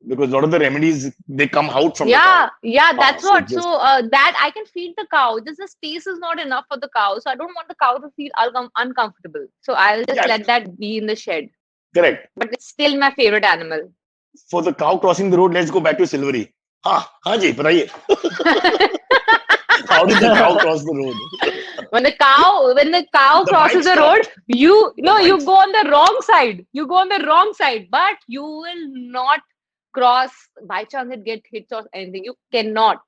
Because a lot of the remedies, they come out from the Yeah, cow. yeah, that's So what. just So that I can feed the cow. Just the space is not enough for the cow. So I don't want the cow to feel uncomfortable. So I'll just yeah, let that be in the shed. correct. But it's still my favorite animal. For the cow crossing the road, let's go back to Silvery. हाँ जी बताइए. How did the cow cross the road? When the cow The crosses bike the road, stopped. you The no, you bike. go on the wrong side. You go on the wrong side, but you will not cross by chance it get hit or anything. You cannot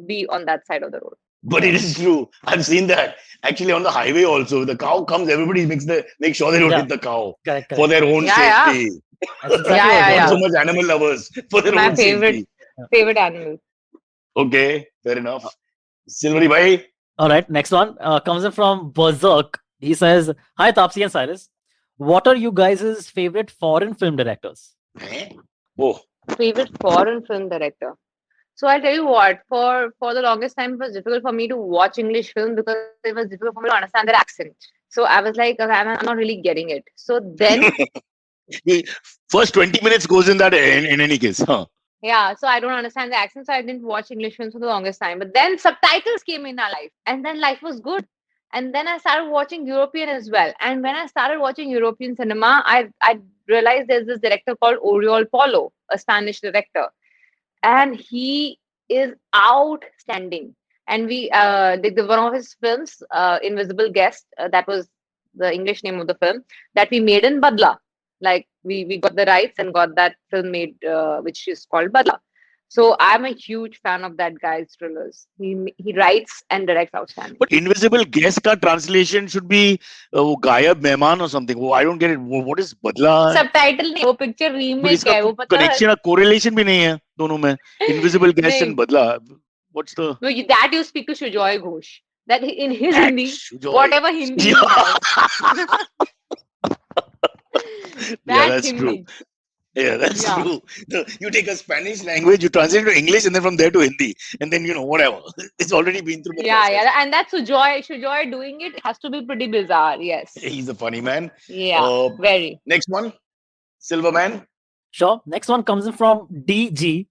be on that side of the road. But it is true. I've seen that. Actually, on the highway also, the cow comes, everybody make sure they don't Yeah. hit the cow Correct. for their own Yeah, yeah. safety. That's exactly Yeah, what yeah, it Not yeah. so is. much animal lovers for their My own favorite safety. favorite animal. Okay, fair enough. Silvery bhai. All right, next one comes in from Berserk. He says, "Hi Taapsee and Cyrus. What are you guys' favorite foreign film directors?" Eh? Oh, Favorite foreign film director. So I'll tell you what, for the longest time it was difficult for me to watch English film because it was difficult for me to understand their accent. So I was like, okay, I'm not really getting it. So then, the first 20 minutes goes in that in any case. Huh? yeah, so I don't understand the accent, so I didn't watch English films for the longest time. But then subtitles came in our life, and then life was good. And then I started watching European as well. And when I started watching European cinema, I realized there's this director called Oriol Paulo, a Spanish director, and he is outstanding. And we the one of his films, Invisible Guest, that was the English name of the film that we made in Badla. Like we got the rights and got that film made, which is called Badla. So I'm a huge fan of that guy's thrillers. He writes and directs outstanding. But Invisible Guest ka translation should be Gayab Mehman or something. Oh, I don't get it. What is Badla? Subtitle नहीं, वो picture But remake इसका है, वो पता है. connection, correlation भी नहीं है दोनों में. Invisible Guest and नहीं, Badla. What's the no, that you speak to Sujoy Ghosh. That in his Hindi, Sujoy? whatever Hindi he Yeah. has. Yeah, That that's Hindi. true. Yeah, that's Yeah. true. You take a Spanish language, you translate it to English, and then from there to Hindi, and then whatever. It's already been through the Yeah, process. yeah. And that's Sujoy doing it has to be pretty bizarre. Yes. He's a funny man. Yeah, very. Next one, Silverman. Sure. Next one comes in from DG.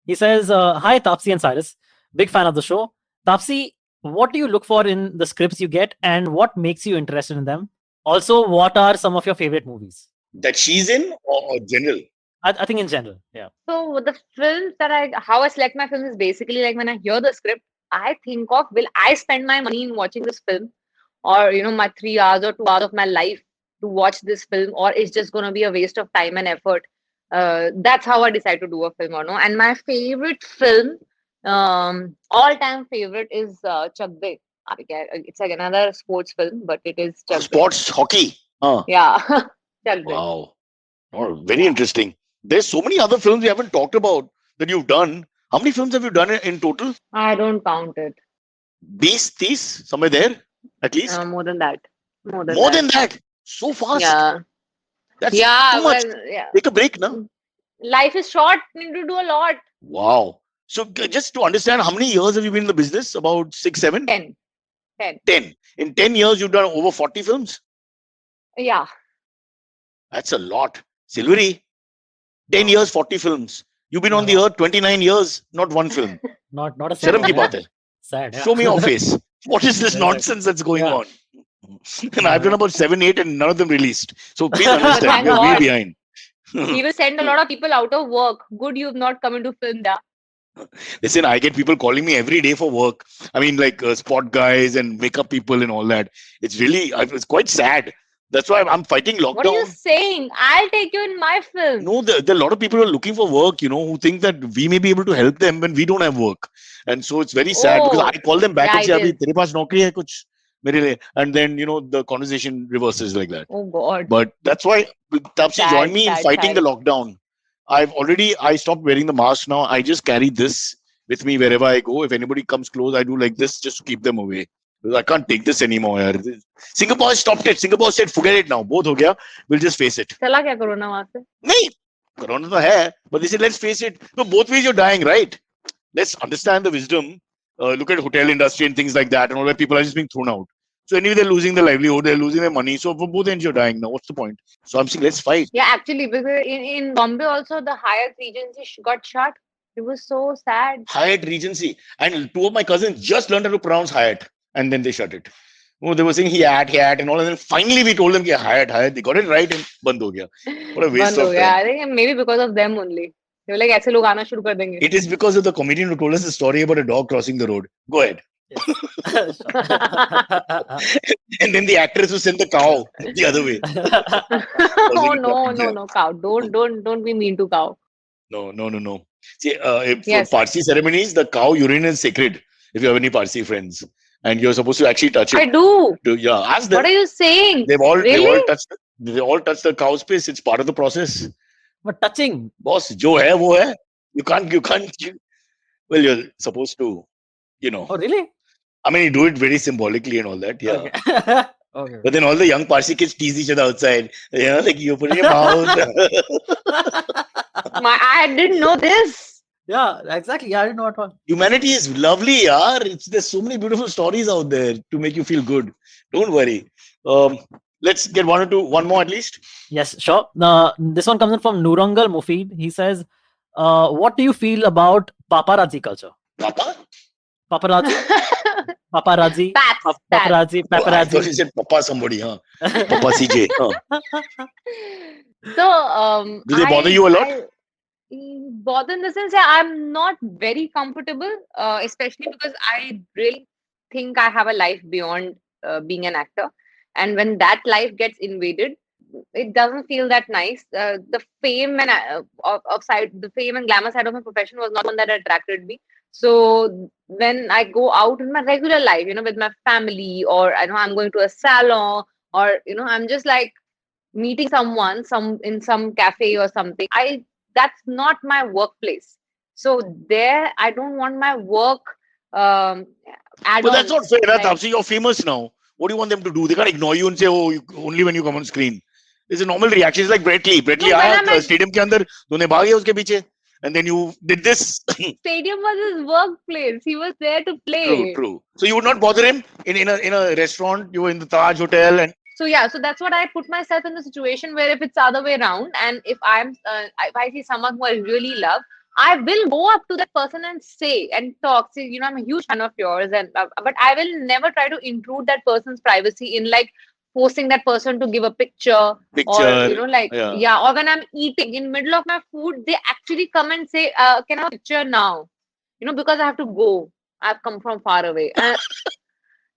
He says, "Hi Taapsee and Cyrus. Big fan of the show. Taapsee, what do you look for in the scripts you get, and what makes you interested in them? Also, what are some of your favorite movies?" That she's in or general? I think in general, yeah. So the films how I select my films is basically like when I hear the script, I think of, will I spend my money in watching this film, or my 3 hours or 2 hours of my life to watch this film, or it's just gonna be a waste of time and effort. That's how I decide to do a film or no. And my favorite film, all-time favorite is Chak De. It's like another sports film, but it is Chak De. Sports hockey. Yeah, Chak De. Wow. Oh, very interesting. There's so many other films we haven't talked about that you've done. How many films have you done in total? I don't count it. 20, 30, somewhere there, at least. More than that. More than that. So fast. Yeah. That's Yeah. too much. Well, yeah. Take a break now. Life is short. Need to do a lot. Wow. So just to understand, how many years have you been in the business? About 6, 7? 10. 10. In 10 years, you've done over 40 films? Yeah. That's a lot. Silvery, 10 years, 40 films. You've been on the earth 29 years, not one film. Not a Sharam single ki one, baat hai. Sad. Yeah. Show me your face. What is this Very nonsense that's going Yeah. on? And I've done about 7, 8 and none of them released. So please understand, Thank we are way God. behind. He will send a lot of people out of work. Good you've not come into film. Yeah. Listen, I get people calling me every day for work. I mean, like spot guys and makeup people and all that. It's really, it's quite sad. That's why I'm fighting lockdown. What are you saying? I'll take you in my film. No, there are a lot of people who are looking for work, who think that we may be able to help them when we don't have work. And so it's very sad because I call them back yeah, and say, it "Abhi is. tere paas naukri hai kuch mere liye?" And then, the conversation reverses like that. Oh God. But that's why Taapsee Sad, joined me in sad, fighting sad. the lockdown. I stopped wearing the mask now. I just carry this with me wherever I go. If anybody comes close, I do like this just to keep them away. Because I can't take this anymore. Yaar. Singapore stopped it. Singapore said, forget it now. Both ho gaya. We'll just face it. चला क्या corona वहाँ से? नहीं, corona to hai. But they said, let's face it. So both ways you're dying, right? Let's understand the wisdom. Look at hotel industry and things like that and all that people are just being thrown out. So anyway, they're losing their livelihood, they're losing their money. So for both ends, you're dying now. What's the point? So I'm saying, let's fight. Yeah, actually, because in Bombay also the Hyatt Regency got shut. It was so sad. Hyatt Regency. And two of my cousins just learned how to pronounce Hyatt. And then they shut it. Oh, they were saying Hyatt and all. And then finally we told them, Hyatt. They got it right and band ho gaya. What a waste of time. I think maybe because of them only. They were like, ऐसे लोग आना शुरू कर देंगे. It is because of the comedian who told us the story about a dog crossing the road. Go ahead. Yes. And then the actress who sent the cow the other way. Oh no, cow. Don't be mean to cow. No. See, for Parsi ceremonies, the cow urine is sacred. If you have any Parsi friends, and you're supposed to actually touch it. I do. Ask them. What are you saying? They all touch the cow's piss. It's part of the process. But touching, boss, jo hai wo hai. You can't. Well, you're supposed to, Oh, really? I mean, you do it very symbolically and all that. Yeah. Okay. Okay. But then all the young Parsi kids tease each other outside. Like you put in your mouth. I didn't know this. Yeah, exactly. Yeah, I didn't know at all. Humanity is lovely, yaar. There's so many beautiful stories out there to make you feel good. Don't worry. Let's get one more at least. Yes, sure. This one comes in from Nurangal Mufid. He says, what do you feel about paparazzi culture? Paparazzi? Paparazzi? Paparazzi? Oh, I thought you said Papa somebody, huh? Papa CJ. Huh? So, do they bother you a lot? Bother in the sense that I'm not very comfortable, especially because I really think I have a life beyond being an actor. And when that life gets invaded, it doesn't feel that nice. The fame and the fame and glamour side of my profession was not one that attracted me. So when I go out in my regular life, with my family, or I know I'm going to a salon, or I'm just like meeting someone in some cafe or something. That's not my workplace. So there, I don't want my work add-ons. But that's not fair, Taapsee. You're famous now. What do you want them to do? They can't ignore you and say, only when you come on screen. It's a normal reaction. It's like Brett Lee. Brett Lee aaya stadium ke andar, tune bhag gaya uske piche. And then you did this. Stadium was his workplace. He was there to play. True. So you would not bother him in a restaurant. You were in the Taj Hotel and. So that's what I put myself in the situation where if it's the other way around, and if if I see someone who I really love, I will go up to that person and say and talk. Say, I'm a huge fan of yours, but I will never try to intrude that person's privacy in like forcing that person to give a picture. Or or when I'm eating in middle of my food, they actually come and say, "Can I have a picture now?" Because I have to go. I've come from far away.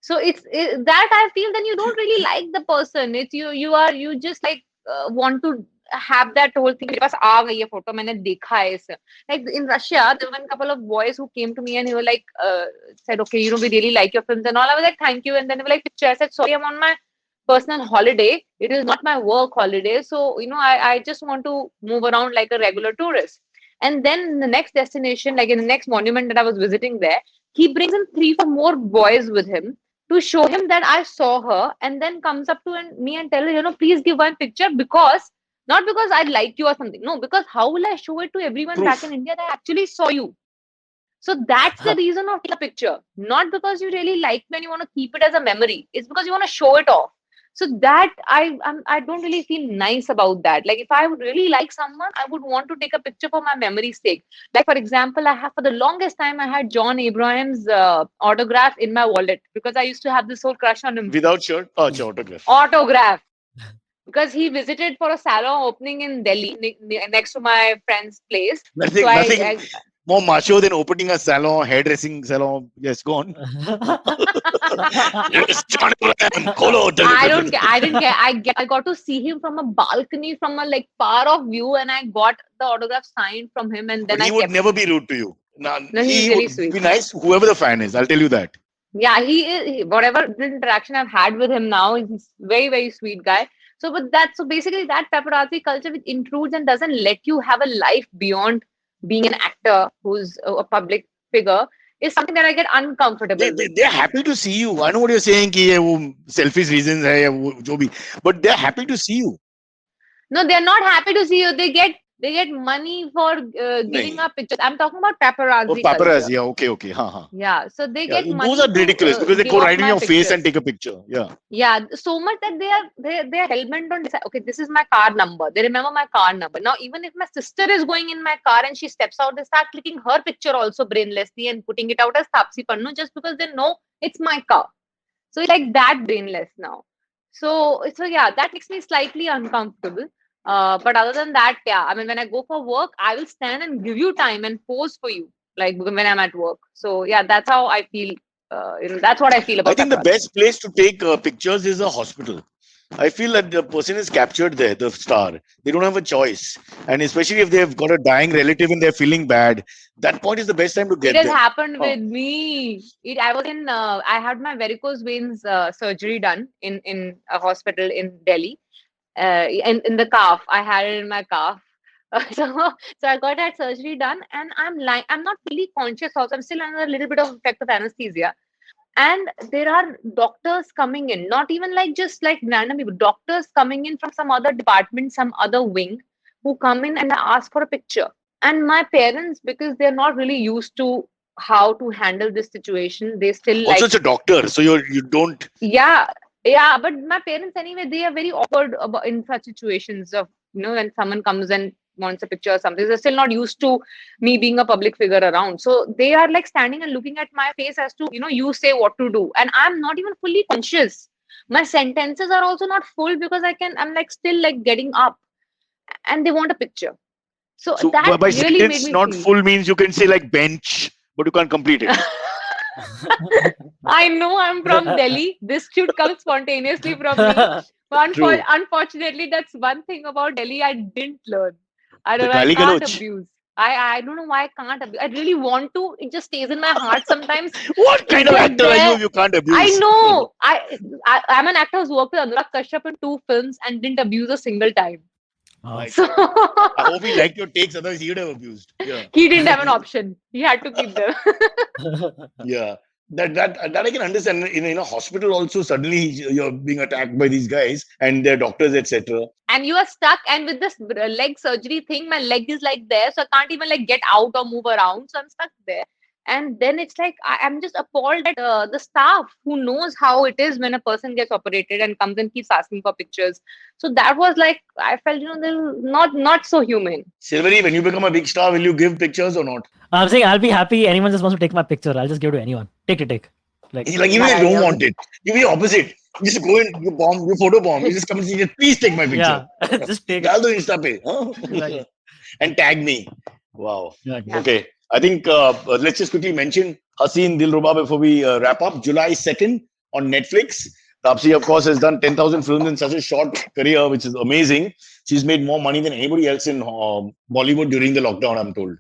So it's that I feel then you don't really like the person. It's you just like want to have that whole thing. Because photo मैंने देखा है इसे. Like in Russia, there were a couple of boys who came to me and they were like said, okay, we really like your films and all. I was like, thank you. And then they were like, picture. I said, sorry, I'm on my personal holiday. It is not my work holiday. So I just want to move around like a regular tourist. And then the next destination, like in the next monument that I was visiting there, he brings in 3-4 more boys with him to show him that I saw her, and then comes up to me and tell her, please give one picture, not because I like you or something. No, because how will I show it to everyone back in India that I actually saw you? So that's the reason of taking a picture. Not because you really like me and you want to keep it as a memory. It's because you want to show it off. So that I don't really feel nice about that. Like if I would really like someone, I would want to take a picture for my memory's sake. Like for example, for the longest time, I had John Abraham's autograph in my wallet because I used to have this whole crush on him. Without shirt? Autograph. Autograph. Because he visited for a salon opening in Delhi next to my friend's place. Nothing more macho than opening a salon, hairdressing salon. Yes, go on. Yes, John Abraham. I didn't care. I got to see him from a balcony, from a like far off view, and I got the autograph signed from him. And then he would never be rude to you. No, he's really sweet. Be nice, whoever the fan is. I'll tell you that. Yeah, he is. Whatever the interaction I've had with him now, he's very, very sweet guy. So basically that paparazzi culture which intrudes and doesn't let you have a life beyond being an actor who's a public figure is something that I get uncomfortable. They're happy to see you. I know what you're saying, selfish reasons, but they're happy to see you. No, they're not happy to see you. They get They get money for giving up pictures. I'm talking about paparazzi. Paparazzi, yeah, okay. Yeah, so they get money. Those are ridiculous because they go right in your face and take a picture. Yeah, so much that they are hell-bent on decide, okay, this is my car number. They remember my car number. Now, even if my sister is going in my car and she steps out, they start clicking her picture also brainlessly and putting it out as Taapsee Pannu just because they know it's my car. So it's like that brainless now. So yeah, that makes me slightly uncomfortable. But other than that, yeah, I mean, when I go for work, I will stand and give you time and pose for you, like when I'm at work. So yeah, that's how I feel. That's what I feel about. I think the best place to take pictures is a hospital. I feel that the person is captured there, the star. They don't have a choice. And especially if they've got a dying relative and they're feeling bad, that point is the best time to get It has there. happened with me. I had my varicose veins surgery done in a hospital in Delhi. In the calf. I had it in my calf. So I got that surgery done, and I'm not fully conscious also. I'm still under a little bit of effect of anesthesia. And there are doctors coming in, not even like just like random people, doctors coming in from some other department, some other wing, who come in and ask for a picture. And my parents, because they're not really used to how to handle this situation, they still also, it's a doctor, so you don't. Yeah, but my parents anyway, they are very awkward in such situations of, when someone comes and wants a picture or something. They're still not used to me being a public figure around. So they are like standing and looking at my face as to, you say what to do. And I'm not even fully conscious. My sentences are also not full because I'm like still like getting up, and they want a picture. So that by really sentence made me not feel. full means you can say like bench, but you can't complete it. I know I'm from Delhi. This should come spontaneously from me. But unfortunately, that's one thing about Delhi I didn't learn. I can't abuse. I don't know why I can't abuse. I really want to. It just stays in my heart sometimes. What kind of actor are you if you can't abuse? I know. I'm an actor who's worked with Anurag Kashyap in 2 films and didn't abuse a single time. So, I hope he liked your takes, otherwise he would have abused. Yeah. He didn't have an option. He had to keep them. Yeah. That I can understand. In a hospital also, suddenly you're being attacked by these guys and their doctors, etc. And you are stuck, and with this leg surgery thing, my leg is like there, so I can't even like get out or move around, so I'm stuck there. And then it's like I'm just appalled at the staff who knows how it is when a person gets operated and comes and keeps asking for pictures. So that was like, I felt, they're not so human. Silvery, when you become a big star, will you give pictures or not? I'm saying I'll be happy. Anyone just wants to take my picture, I'll just give it to anyone. Take. Like even if you don't want it, you be opposite. You just go in, you photo bomb. You just come and say, please take my picture. Yeah, just take it. Insta pe, huh? And tag me. Wow. Yeah. Okay. I think let's just quickly mention Haseen Dillruba before we wrap up. July 2nd on Netflix. Taapsee, of course, has done 10,000 films in such a short career, which is amazing. She's made more money than anybody else in Bollywood during the lockdown, I'm told.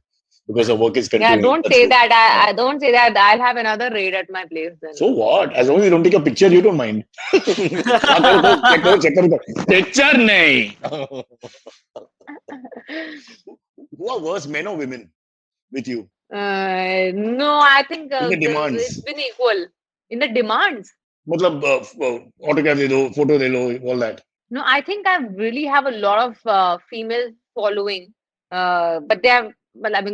Because her work is continuing. Yeah, don't say that. I don't say that. I'll have another raid at my place then. So what? As long as you don't take a picture, you don't mind. Picture nahi. Who are worse, men or women, with you? No, I think in the demands. It's been equal. In the demands? Matlab, autograph de do, photo de lo, all that. No, I think I really have a lot of female following. But they have,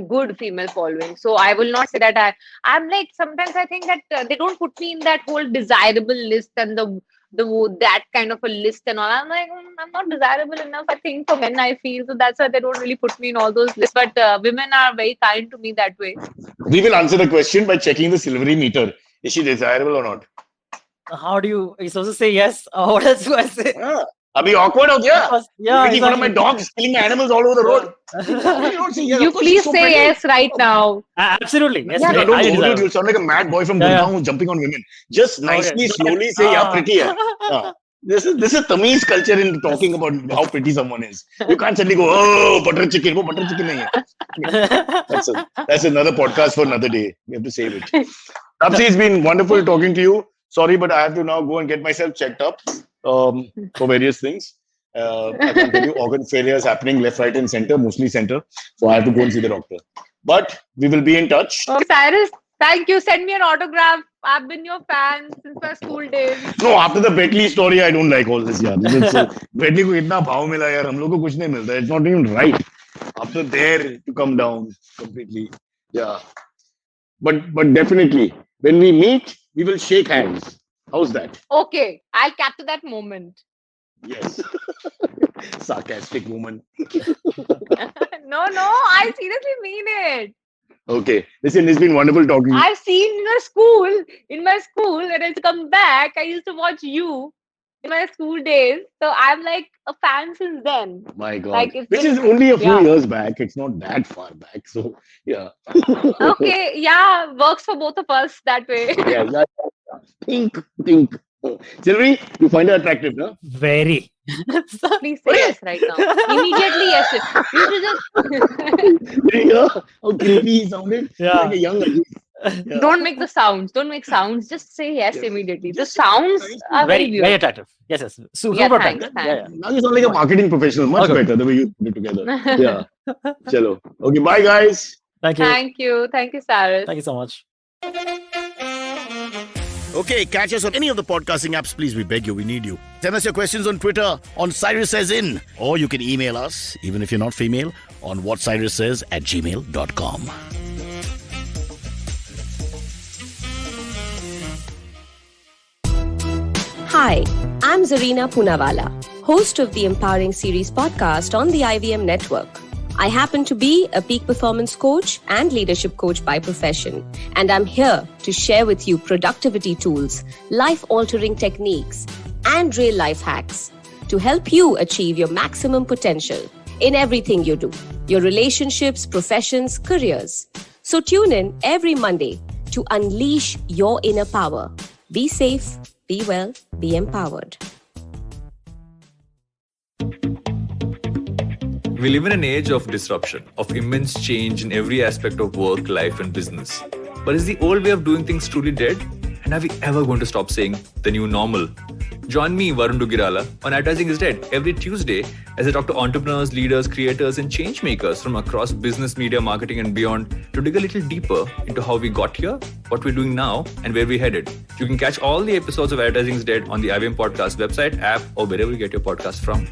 good female following. So I will not say that I'm like, sometimes I think that they don't put me in that whole desirable list and that kind of a list and all. I'm like, I'm not desirable enough, I think, for men, I feel. So that's why they don't really put me in all those lists. But women are very kind to me that way. We will answer the question by checking the silvery meter. Is she desirable or not? How do you? You're supposed to say yes. What else do I say? I'll be awkward out here. Yeah, exactly. One of my dogs killing animals all over the road. You please say yes right now. Absolutely. Yes, don't hold it. You'll sound like a mad boy from Gurgaon who's jumping on women. Just nicely, slowly say, yeah, pretty. This is Tamils culture in talking about how pretty someone is. You can't suddenly go, oh, butter chicken. Oh, butter chicken nahi hai. That's another podcast for another day. We have to save it. Taapsee, it's been wonderful talking to you. Sorry, but I have to now go and get myself checked up for various things. I can tell you organ failure is happening left, right, and center, mostly center. So I have to go and see the doctor. But we will be in touch. Oh, Cyrus, thank you. Send me an autograph. I've been your fan since my school days. No, after the Bentley story, I don't like all this. Yeah, Bentley को इतना भाव मिला यार, हम लोग को कुछ नहीं मिलता. It's not even right. after there to come down completely. Yeah. But definitely, when we meet, we will shake hands. How's that? Okay, I'll capture that moment. Yes. Sarcastic woman. No, I seriously mean it. Okay. Listen, it's been wonderful talking. I've seen in my school, when I used to come back, I used to watch you in my school days. So I'm like a fan since then. My God. Like, Which is only a few years back. It's not that far back. So, yeah. Okay, yeah, works for both of us that way. Yeah. Think. Sylvie, you find her attractive, no? Very. Please say yes right now. Immediately yes. You should just Did you hear how creepy he sounded? Yeah. Like a young Ajit. Yeah. Don't make sounds. Just say yes immediately. The sounds are very Very weird. attractive. Yes. Super Yeah, attractive. thanks. Yeah. Now you sound like a marketing professional. Much Okay. better the way you put it together. Yeah. Chalo. Okay, bye guys. Thank you. Thank you, Cyrus. Thank you so much. Okay, catch us on any of the podcasting apps, please. We beg you, we need you. Send us your questions on Twitter on Cyrus Says In, or you can email us, even if you're not female, on whatcyrussays@gmail.com. Hi, I'm Zarina Poonawala, host of the Empowering Series podcast on the IVM network. I happen to be a peak performance coach and leadership coach by profession, and I'm here to share with you productivity tools, life-altering techniques, and real-life hacks to help you achieve your maximum potential in everything you do, your relationships, professions, careers. So tune in every Monday to unleash your inner power. Be safe, be well, be empowered. We live in an age of disruption, of immense change in every aspect of work, life, and business. But is the old way of doing things truly dead? And are we ever going to stop saying the new normal? Join me, Varun Dugirala, on Advertising is Dead every Tuesday as I talk to entrepreneurs, leaders, creators, and change makers from across business, media, marketing, and beyond to dig a little deeper into how we got here, what we're doing now, and where we're headed. You can catch all the episodes of Advertising is Dead on the IVM Podcast website, app, or wherever you get your podcast from.